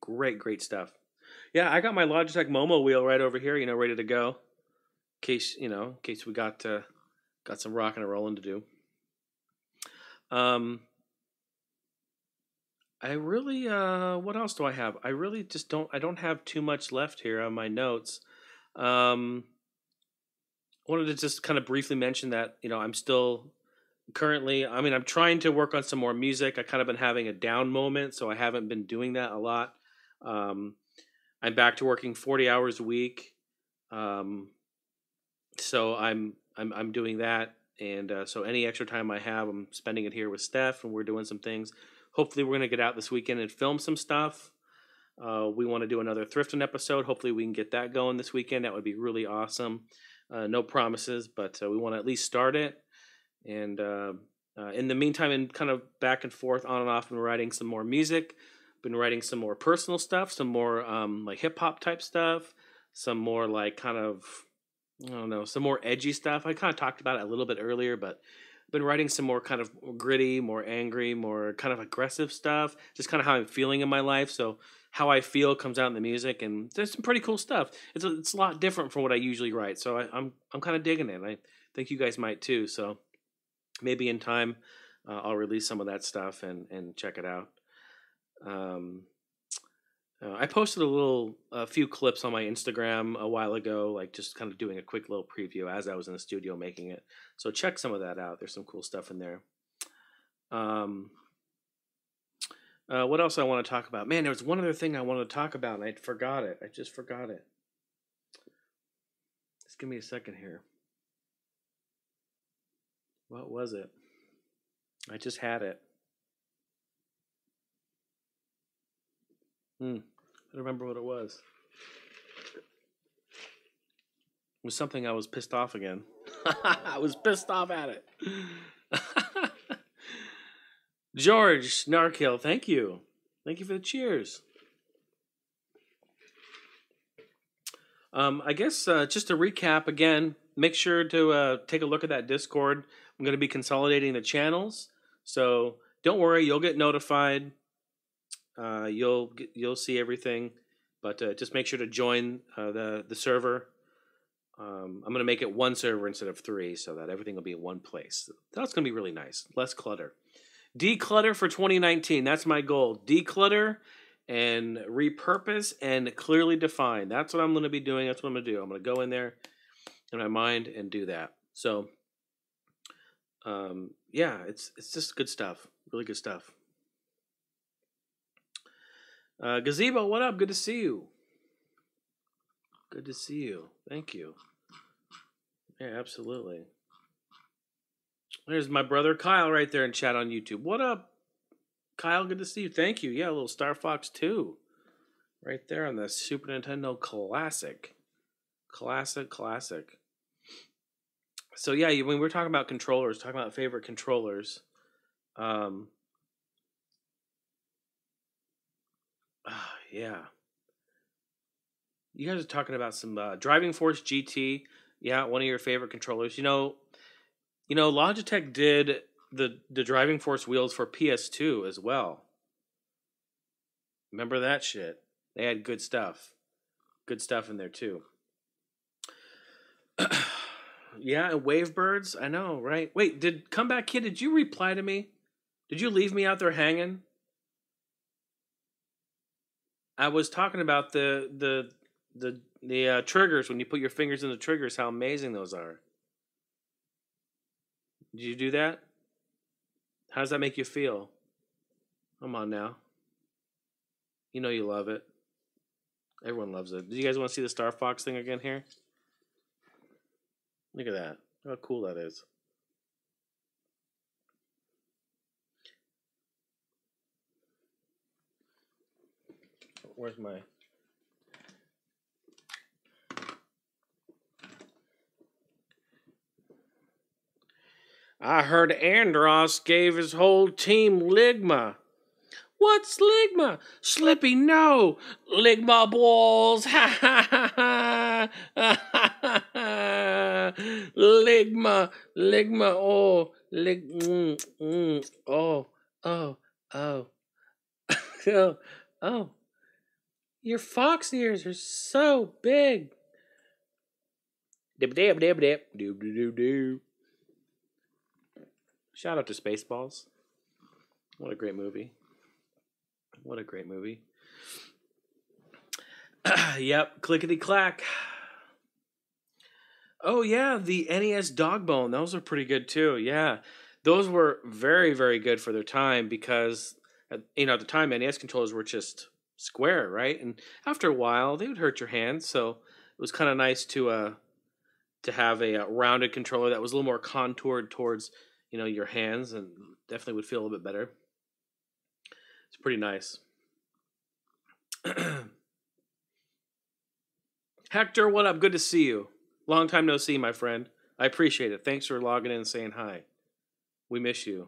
Great stuff. Yeah, I got my Logitech Momo wheel right over here. You know, ready to go. In case we got some rocking and rolling to do. Um, I really, what else do I have? I really just I don't have too much left here on my notes. Um, wanted to just kind of briefly mention that, I'm still currently, I mean, I'm trying to work on some more music. I kind of been having a down moment, so I haven't been doing that a lot. Um, I'm back to working 40 hours a week. Um, So I'm doing that, and so any extra time I have, I'm spending it here with Steph, and we're doing some things. Hopefully, we're gonna get out this weekend and film some stuff. We want to do another thrifting episode. Hopefully, we can get that going this weekend. That would be really awesome. No promises, but we want to at least start it. And in the meantime, and kind of back and forth, on and off, been writing some more music. Been writing some more personal stuff, some more like hip hop type stuff, some more like kind of, I don't know, some more edgy stuff. I kind of talked about it a little bit earlier, but I've been writing some more kind of gritty, more angry, more kind of aggressive stuff. Just kind of how I'm feeling in my life. So how I feel comes out in the music, and there's some pretty cool stuff. It's a lot different from what I usually write. So I'm kind of digging it. I think you guys might too. So maybe in time, I'll release some of that stuff and check it out. Um, I posted a few clips on my Instagram a while ago, like just kind of doing a quick little preview as I was in the studio making it. So check some of that out. There's some cool stuff in there. What else I want to talk about? Man, there was one other thing I wanted to talk about, and I forgot it. I just forgot it. Just give me a second here. What was it? I just had it. I don't remember what it was. It was something I was pissed off again. I was pissed off at it. George Narkill, thank you. Thank you for the cheers. I guess just to recap again, make sure to take a look at that Discord. I'm going to be consolidating the channels, so don't worry, you'll get notified. You'll see everything, but just make sure to join the server. I'm going to make it one server instead of 3, so that everything will be in one place. That's going to be really nice. Less clutter. Declutter for 2019. That's my goal. Declutter and repurpose and clearly define. That's what I'm going to be doing. That's what I'm going to do. I'm going to go in there in my mind and do that. So, yeah, it's just good stuff. Really good stuff. Gazebo, what up? Good to see you. Good to see you. Thank you. Yeah, absolutely. There's my brother Kyle right there in chat on YouTube. What up, Kyle? Good to see you. Thank you. Yeah, a little Star Fox 2. Right there on the Super Nintendo Classic. Classic. So, yeah, when we're talking about controllers, talking about favorite controllers, yeah. You guys are talking about some Driving Force GT. Yeah, one of your favorite controllers. You know, Logitech did the Driving Force wheels for PS2 as well. Remember that shit? They had good stuff. Good stuff in there too. Yeah, and Wavebirds. I know, right? Wait, Comeback Kid, did you reply to me? Did you leave me out there hanging? I was talking about the triggers, when you put your fingers in the triggers, how amazing those are. Did you do that? How does that make you feel? Come on now. You know you love it. Everyone loves it. Do you guys want to see the Star Fox thing again here? Look at that. How cool that is. Where's my... I heard Andros gave his whole team Ligma. What's Ligma? Slippy, no. Ligma balls. Ha ha ha ha. Ligma. Oh. Oh. Your fox ears are so big. Dib. Do. Shout out to Spaceballs. What a great movie. Yep, clickety clack. Oh yeah, the NES Dogbone. Those are pretty good too. Yeah, those were very, very good for their time because at the time NES controllers were just square, right? And after a while, they would hurt your hands. So it was kind of nice to to have a rounded controller that was a little more contoured towards your hands, and definitely would feel a little bit better. It's pretty nice. Hector, what up? Good to see you. Long time no see, my friend. I appreciate it. Thanks for logging in and saying hi. We miss you.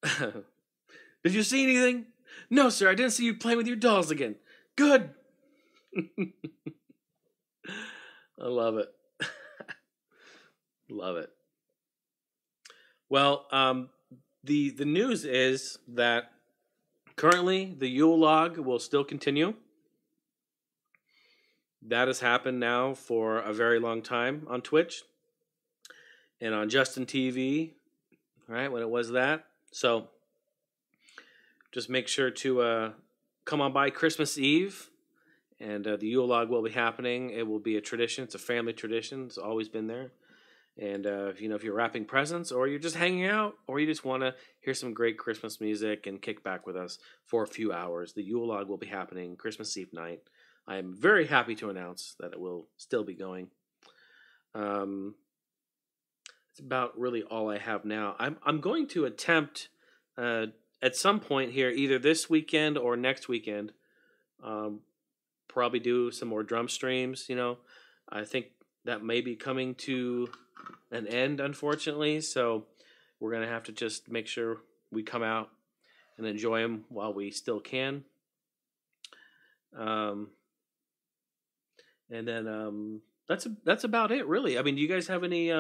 Did you see anything? No, sir. I didn't see you playing with your dolls again. Good. I love it. Love it. Well, the news is that currently the Yule log will still continue. That has happened now for a very long time on Twitch and on Justin TV, right, when it was that. So just make sure to come on by Christmas Eve, and the Yule log will be happening. It will be a tradition. It's a family tradition. It's always been there. And if you're wrapping presents, or you're just hanging out, or you just want to hear some great Christmas music and kick back with us for a few hours, the Yule log will be happening Christmas Eve night. I am very happy to announce that it will still be going. It's about really all I have now. I'm going to attempt at some point here, either this weekend or next weekend, probably do some more drum streams. I think that may be coming to an end, unfortunately. So we're going to have to just make sure we come out and enjoy them while we still can. And then that's about it, really. I mean, do you guys have any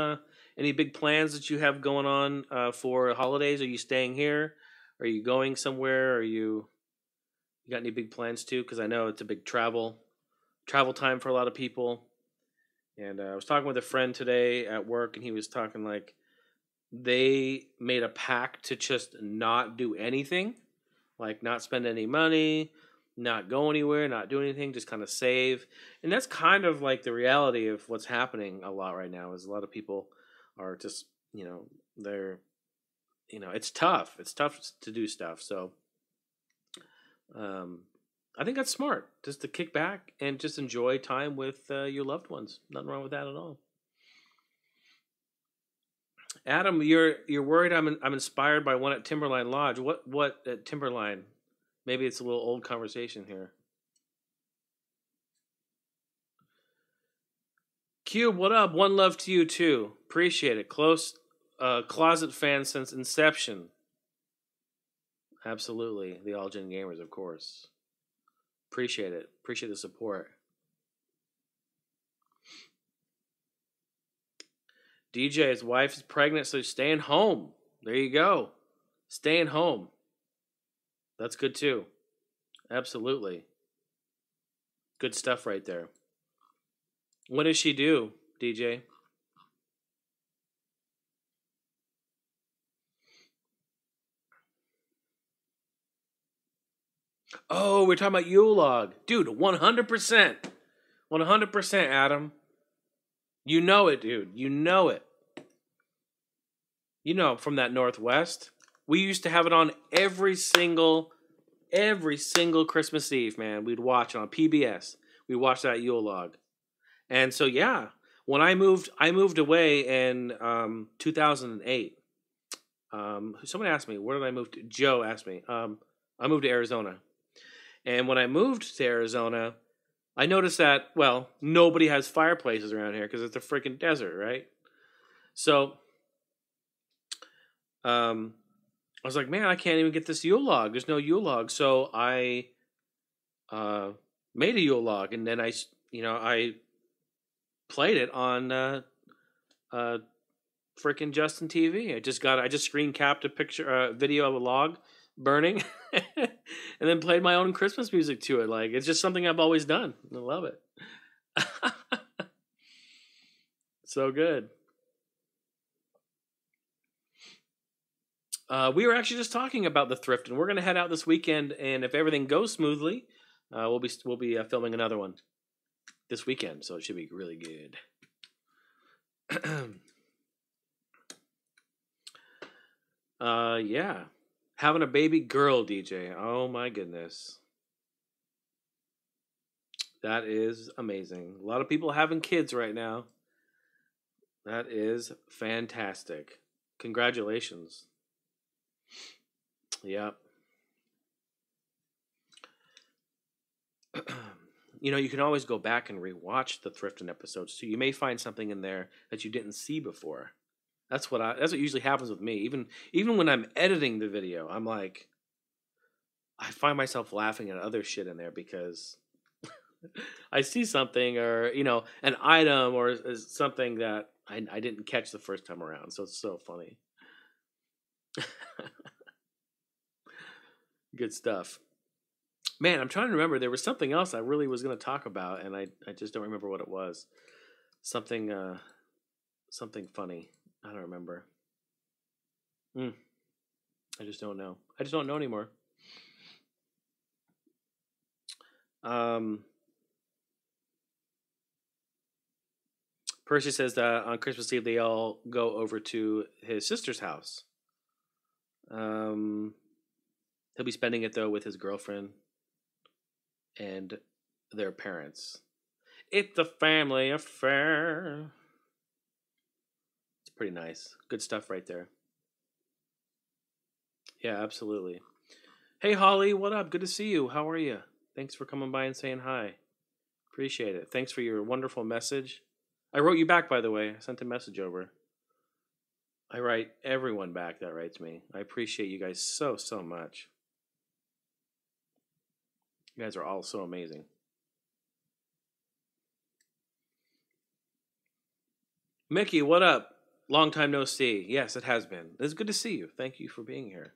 big plans that you have going on for holidays? Are you staying here? Are you going somewhere? You got any big plans too? Because I know it's a big travel time for a lot of people. And I was talking with a friend today at work, and he was talking like they made a pact to just not do anything, like not spend any money, not go anywhere, not do anything, just kind of save. And that's kind of like the reality of what's happening a lot right now, is a lot of people are just, they're, it's tough. It's tough to do stuff. So I think that's smart, just to kick back and just enjoy time with your loved ones. Nothing wrong with that at all. Adam, you're worried I'm inspired by one at Timberline Lodge. What at Timberline? Maybe it's a little old conversation here. Cube, what up? One love to you too. Appreciate it. Close closet fan since inception. Absolutely. The All Gen Gamers, of course. Appreciate it. Appreciate the support. DJ, his wife is pregnant, so he's staying home. There you go. Staying home. That's good too. Absolutely. Good stuff right there. What does she do, DJ? Oh, we're talking about Yule log. Dude, 100%. 100%, Adam. You know it, dude. You know it. From that Northwest. We used to have it on every single Christmas Eve, man. We'd watch it on PBS. We'd watch that Yule log. And so, yeah, when I moved away in 2008. Someone asked me, where did I move to? Joe asked me. I moved to Arizona. And when I moved to Arizona, I noticed that, nobody has fireplaces around here because it's a freaking desert, right? So, I was like, man, I can't even get this Yule log. There's no Yule log. So I made a Yule log, and then I played it on freaking Justin TV. I just screen capped a video of a log burning and then played my own Christmas music to it. Like, it's just something I've always done. I love it. So good. We were actually just talking about the thrift, and we're going to head out this weekend, and if everything goes smoothly, we'll be filming another one this weekend, so it should be really good. Yeah. Having a baby girl, DJ. Oh my goodness. That is amazing. A lot of people having kids right now. That is fantastic. Congratulations. Yep. You can always go back and rewatch the thrifting episodes too. You may find something in there that you didn't see before. That's what usually happens with me. Even when I'm editing the video, I'm like, I find myself laughing at other shit in there because I see something, or an item, or something that I didn't catch the first time around. So it's so funny. Good stuff. Man, I'm trying to remember. There was something else I really was going to talk about, and I just don't remember what it was. Something something funny. I don't remember. I just don't know. I just don't know anymore. Percy says that on Christmas Eve they all go over to his sister's house. He'll be spending it though with his girlfriend and their parents. It's a family affair. It's pretty nice. Good stuff right there. Yeah, absolutely. Hey, Holly, what up? Good to see you. How are you? Thanks for coming by and saying hi. Appreciate it. Thanks for your wonderful message. I wrote you back, by the way. I sent a message over. I write everyone back that writes me. I appreciate you guys so, so much. You guys are all so amazing. Mickey, what up? Long time no see. Yes, it has been. It's good to see you. Thank you for being here.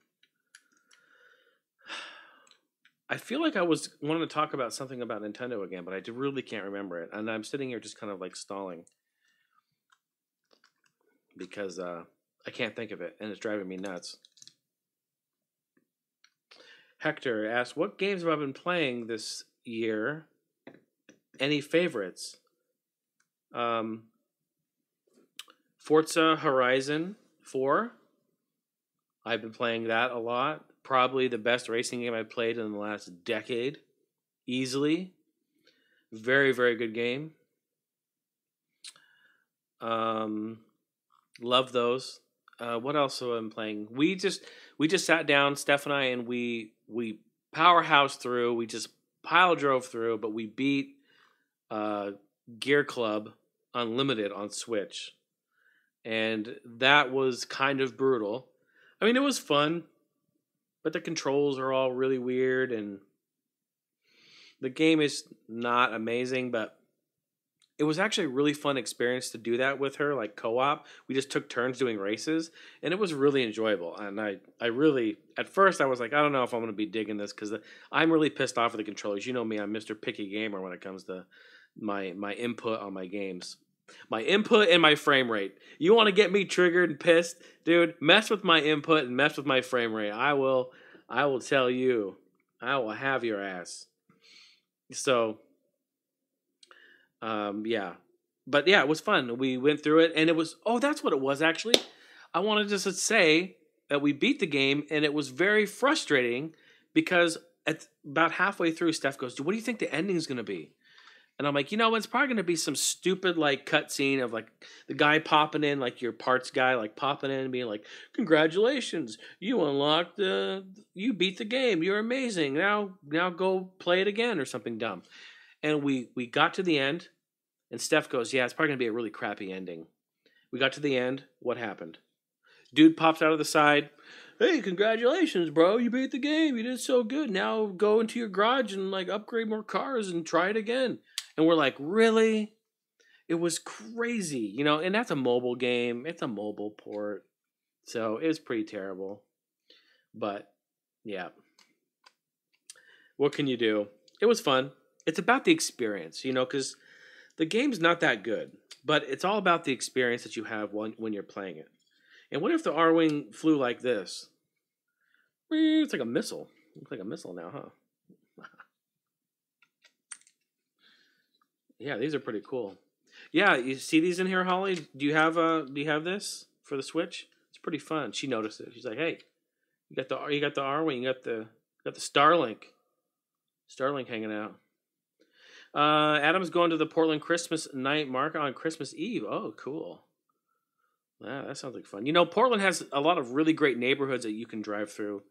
I feel like I was wanting to talk about something about Nintendo again, but I really can't remember it. And I'm sitting here just kind of like stalling because I can't think of it, and it's driving me nuts. Hector asks, what games have I been playing this year? Any favorites? Forza Horizon 4. I've been playing that a lot. Probably the best racing game I've played in the last decade. Easily. Very, very good game. Love those. What else have I been playing? We just sat down, Steph and I, and we powerhouse through. We just pile drove through, but we beat Gear Club Unlimited on Switch. And that was kind of brutal. I mean, it was fun, but the controls are all really weird, and the game is not amazing, but it was actually a really fun experience to do that with her, like co-op. We just took turns doing races, and it was really enjoyable. And I really, at first, I was like, I don't know if I'm going to be digging this, because I'm really pissed off with the controllers. You know me, I'm Mr. Picky Gamer when it comes to my input on my games. My input and my frame rate. You want to get me triggered and pissed? Dude, mess with my input and mess with my frame rate. I will tell you. I will have your ass. So, yeah. But yeah, it was fun. We went through it, and it was, that's what it was actually. I wanted to just say that we beat the game, and it was very frustrating because at about halfway through, Steph goes, what do you think the ending is going to be? And I'm like, it's probably going to be some stupid, like, cutscene of, like, the guy popping in, like, your parts guy, like, popping in and being like, congratulations, you unlocked you beat the game. You're amazing. Now go play it again or something dumb. And we got to the end, and Steph goes, yeah, it's probably going to be a really crappy ending. We got to the end. What happened? Dude pops out of the side. Hey, congratulations, bro. You beat the game. You did so good. Now go into your garage and, like, upgrade more cars and try it again. And we're like, really? It was crazy, and that's a mobile game. It's a mobile port. So it was pretty terrible. But, yeah. What can you do? It was fun. It's about the experience, because the game's not that good. But it's all about the experience that you have when you're playing it. And what if the R-Wing flew like this? It's like a missile. Looks like a missile now, huh? Yeah, these are pretty cool. Yeah, you see these in here, Holly? Do you have this for the Switch? It's pretty fun. She noticed it. She's like, "Hey, you got the R-Wing, you got the Starlink hanging out." Adam's going to the Portland Christmas night market on Christmas Eve. Oh, cool. Yeah, that sounds like fun. You know, Portland has a lot of really great neighborhoods that you can drive through.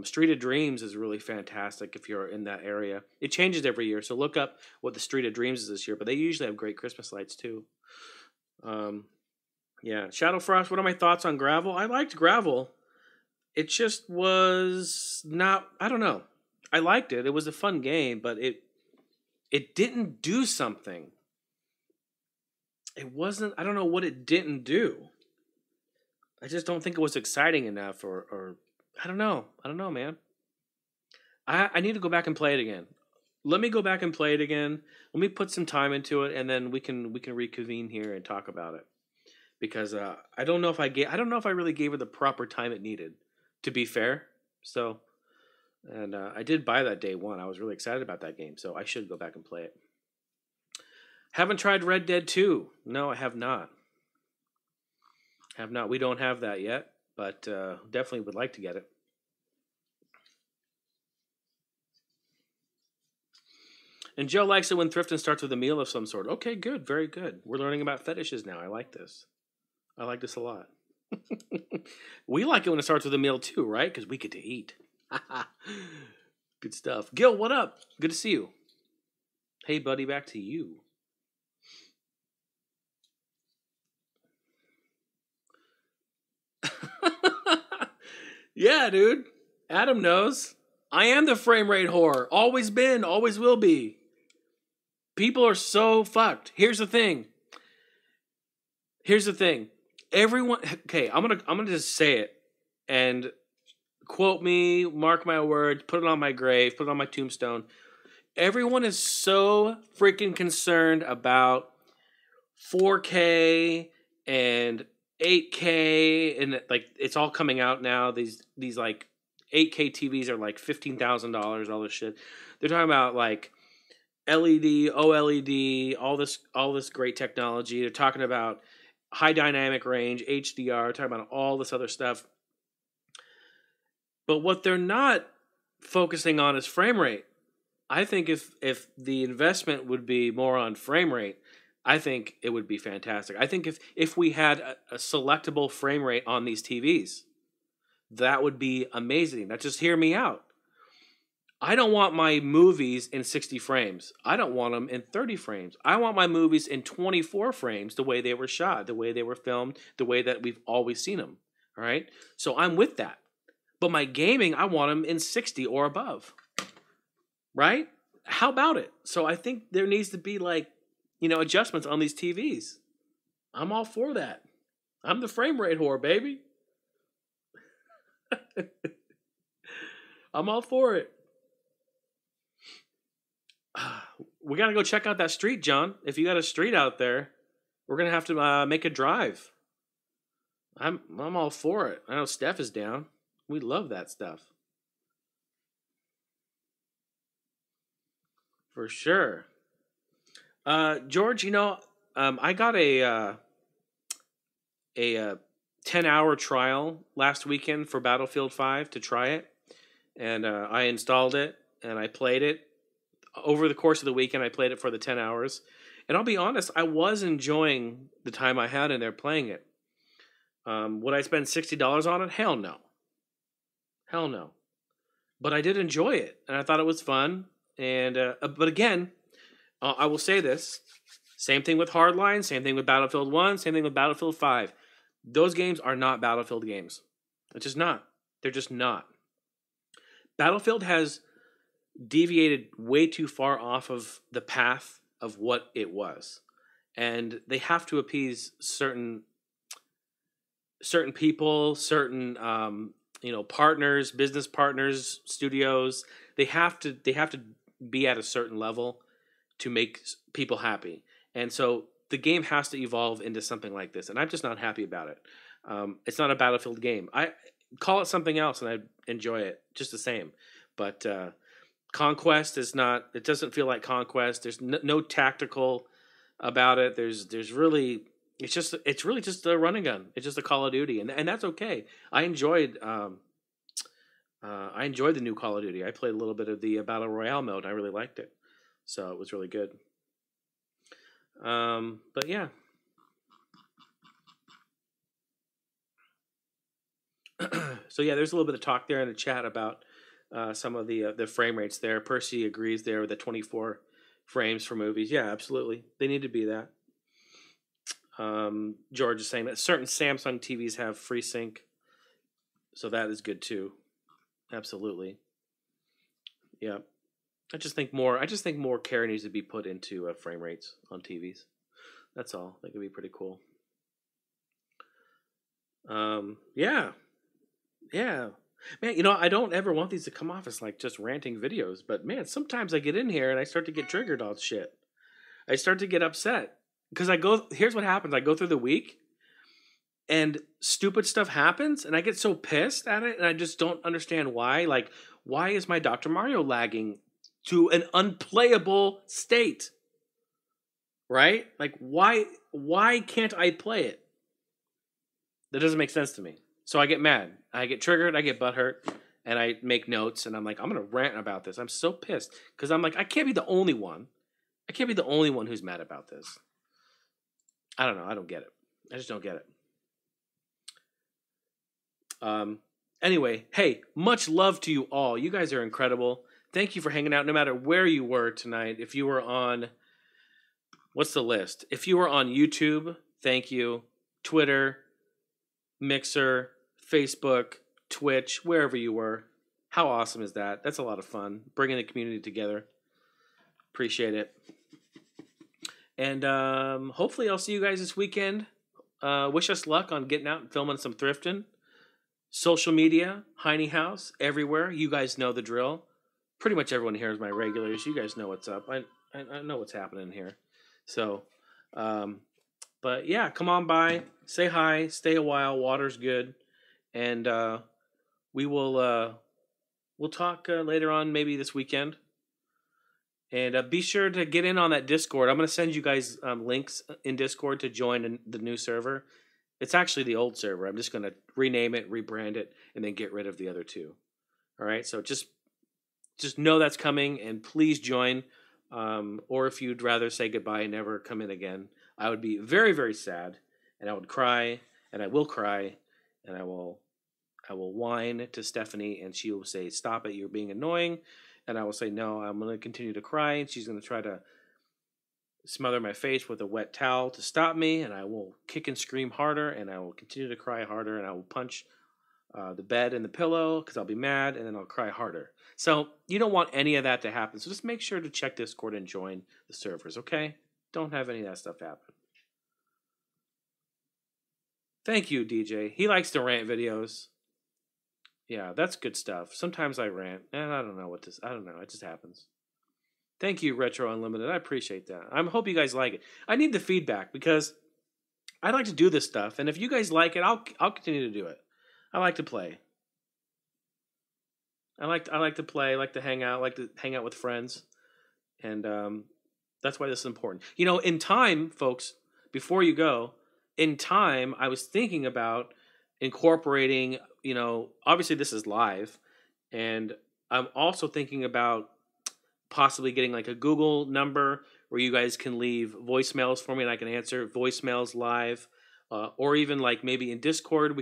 Street of Dreams is really fantastic if you're in that area. It changes every year, so look up what the Street of Dreams is this year. But they usually have great Christmas lights too. Yeah, Shadow Frost. What are my thoughts on Gravel? I liked Gravel. It just was not. I don't know. I liked it. It was a fun game, but it didn't do something. It wasn't. I don't know what it didn't do. I just don't think it was exciting enough, or I don't know. I don't know, man. I need to go back and play it again. Let me go back and play it again. Let me put some time into it, and then we can reconvene here and talk about it. Because I don't know if I really gave it the proper time it needed. To be fair, so, and I did buy that day one. I was really excited about that game, so I should go back and play it. Haven't tried Red Dead 2. No, I have not. Have not. We don't have that yet, but definitely would like to get it. And Joe likes it when thrifting starts with a meal of some sort. Okay, good. Very good. We're learning about fetishes now. I like this. I like this a lot. We like it when it starts with a meal too, right? Because we get to eat. Good stuff. Gil, what up? Good to see you. Hey, buddy, back to you. Yeah, dude. Adam knows. I am the frame rate whore. Always been, always will be. People are so fucked. Here's the thing. Everyone, okay, I'm gonna just say it and quote me, mark my words, put it on my grave, put it on my tombstone. Everyone is so freaking concerned about 4K and 8K, and like it's all coming out now. These like 8K TVs are like $15,000. All this shit. They're talking about like LED, OLED, all this great technology. They're talking about high dynamic range, HDR, talking about all this other stuff. But what they're not focusing on is frame rate. I think if the investment would be more on frame rate, I think it would be fantastic. I think if we had a selectable frame rate on these TVs, that would be amazing. Now just hear me out. I don't want my movies in 60 frames. I don't want them in 30 frames. I want my movies in 24 frames, the way they were shot, the way they were filmed, the way that we've always seen them. All right? So I'm with that. But my gaming, I want them in 60 or above. Right? How about it? So I think there needs to be like, adjustments on these TVs. I'm all for that. I'm the frame rate whore, baby. I'm all for it. We got to go check out that street, John. If you got a street out there, we're going to have to make a drive. I'm all for it. I know Steph is down. We love that stuff. For sure. George, I got a 10-hour trial last weekend for Battlefield 5 to try it. And I installed it and I played it. Over the course of the weekend, I played it for the 10 hours. And I'll be honest, I was enjoying the time I had in there playing it. Would I spend $60 on it? Hell no. Hell no. But I did enjoy it, and I thought it was fun. And but again, I will say this. Same thing with Hardline, same thing with Battlefield 1, same thing with Battlefield 5. Those games are not Battlefield games. It's just not. They're just not. Battlefield has deviated way too far off of the path of what it was. And they have to appease certain people, certain partners, business partners, studios. They have to be at a certain level to make people happy. And so the game has to evolve into something like this. And I'm just not happy about it. It's not a Battlefield game. I call it something else and I enjoy it just the same. But Conquest is not. It doesn't feel like Conquest. There's no tactical about it. There's really. It's really just a run and gun. It's just a Call of Duty, and that's okay. I enjoyed the new Call of Duty. I played a little bit of the Battle Royale mode. I really liked it. So it was really good. But yeah. So yeah, there's a little bit of talk there in the chat about some of the frame rates there. Percy agrees there with the 24 frames for movies. Yeah, absolutely. They need to be that. George is saying that certain Samsung TVs have FreeSync, so that is good too. Absolutely. Yeah. I just think more care needs to be put into frame rates on TVs. That's all. I think it'd be pretty cool. Yeah. Yeah. Man, I don't ever want these to come off as like just ranting videos, but man, sometimes I get in here and I start to get triggered on shit. I start to get upset because here's what happens. I go through the week and stupid stuff happens and I get so pissed at it and I just don't understand why. Like, why is my Dr. Mario lagging to an unplayable state? Right? Like, why can't I play it? That doesn't make sense to me. So I get mad. I get triggered. I get butthurt. And I make notes. And I'm like, I'm going to rant about this. I'm so pissed. Because I'm like, I can't be the only one. I can't be the only one who's mad about this. I don't know. I don't get it. I just don't get it. Anyway, hey, much love to you all. You guys are incredible. Thank you for hanging out no matter where you were tonight. If you were on, what's the list? If you were on YouTube, thank you. Twitter, Mixer, Facebook, Twitch, wherever you were. How awesome is that? That's a lot of fun. Bringing the community together. Appreciate it. And hopefully I'll see you guys this weekend. Wish us luck on getting out and filming some thrifting. Social media, Heine House, everywhere. You guys know the drill. Pretty much everyone here is my regulars. You guys know what's up. I know what's happening here. So, but yeah, come on by. Say hi. Stay a while. Water's good. And we'll talk later on, maybe this weekend. And be sure to get in on that Discord. I'm going to send you guys links in Discord to join the new server. It's actually the old server. I'm just going to rename it, rebrand it, and then get rid of the other two. All right? So just know that's coming, and please join. Or if you'd rather say goodbye and never come in again, I would be very, very sad, and I would cry, and I will cry, and I will whine to Stephanie, and she will say, "Stop it, you're being annoying." And I will say, "No, I'm going to continue to cry." And she's going to try to smother my face with a wet towel to stop me. And I will kick and scream harder. And I will continue to cry harder. And I will punch the bed and the pillow because I'll be mad. And then I'll cry harder. So you don't want any of that to happen. So just make sure to check Discord and join the servers, okay? Don't have any of that stuff happen. Thank you, DJ. He likes to rant videos. Yeah, that's good stuff. Sometimes I rant, and I don't know. It just happens. Thank you, Retro Unlimited. I appreciate that. I hope you guys like it. I need the feedback because I like to do this stuff, and if you guys like it, I'll continue to do it. I like to play. I like to play. I like to hang out. I like to hang out with friends, and that's why this is important. In time, folks, before you go, in time, I was thinking about incorporating, obviously this is live, and I'm also thinking about possibly getting like a Google number where you guys can leave voicemails for me and I can answer voicemails live, or even like maybe in Discord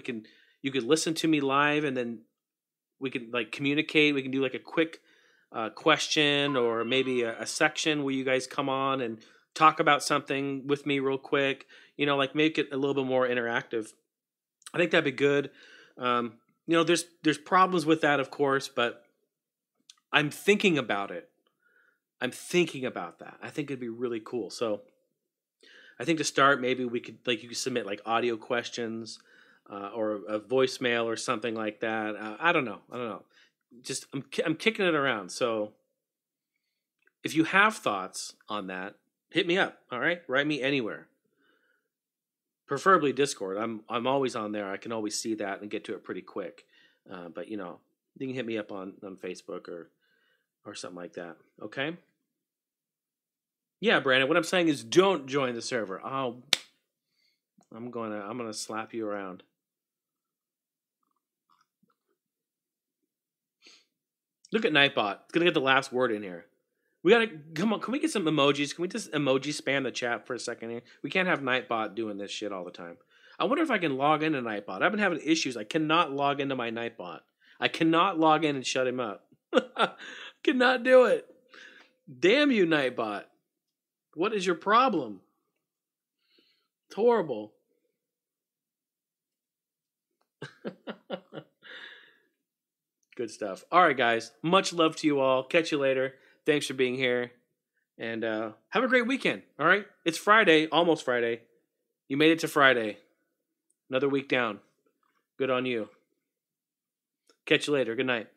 you could listen to me live and then we can like communicate. We can do like a quick question or maybe a section where you guys come on and talk about something with me real quick, like make it a little bit more interactive. I think that'd be good. There's problems with that, of course, but I'm thinking about it. I'm thinking about that. I think it'd be really cool. So I think to start, maybe we could you could submit like audio questions or a voicemail or something like that. I don't know. Just I'm kicking it around. So if you have thoughts on that, hit me up. All right, write me anywhere. Preferably Discord. I'm always on there. I can always see that and get to it pretty quick. But you can hit me up on Facebook or something like that. Okay? Yeah, Brandon. What I'm saying is don't join the server. I'm gonna slap you around. Look at Nightbot. It's gonna get the last word in here. We gotta come on. Can we get some emojis? Can we just emoji spam the chat for a second here? We can't have Nightbot doing this shit all the time. I wonder if I can log into Nightbot. I've been having issues. I cannot log into my Nightbot. I cannot log in and shut him up. Cannot do it. Damn you, Nightbot. What is your problem? It's horrible. Good stuff. All right, guys. Much love to you all. Catch you later. Thanks for being here. And have a great weekend. All right? It's Friday. Almost Friday. You made it to Friday. Another week down. Good on you. Catch you later. Good night.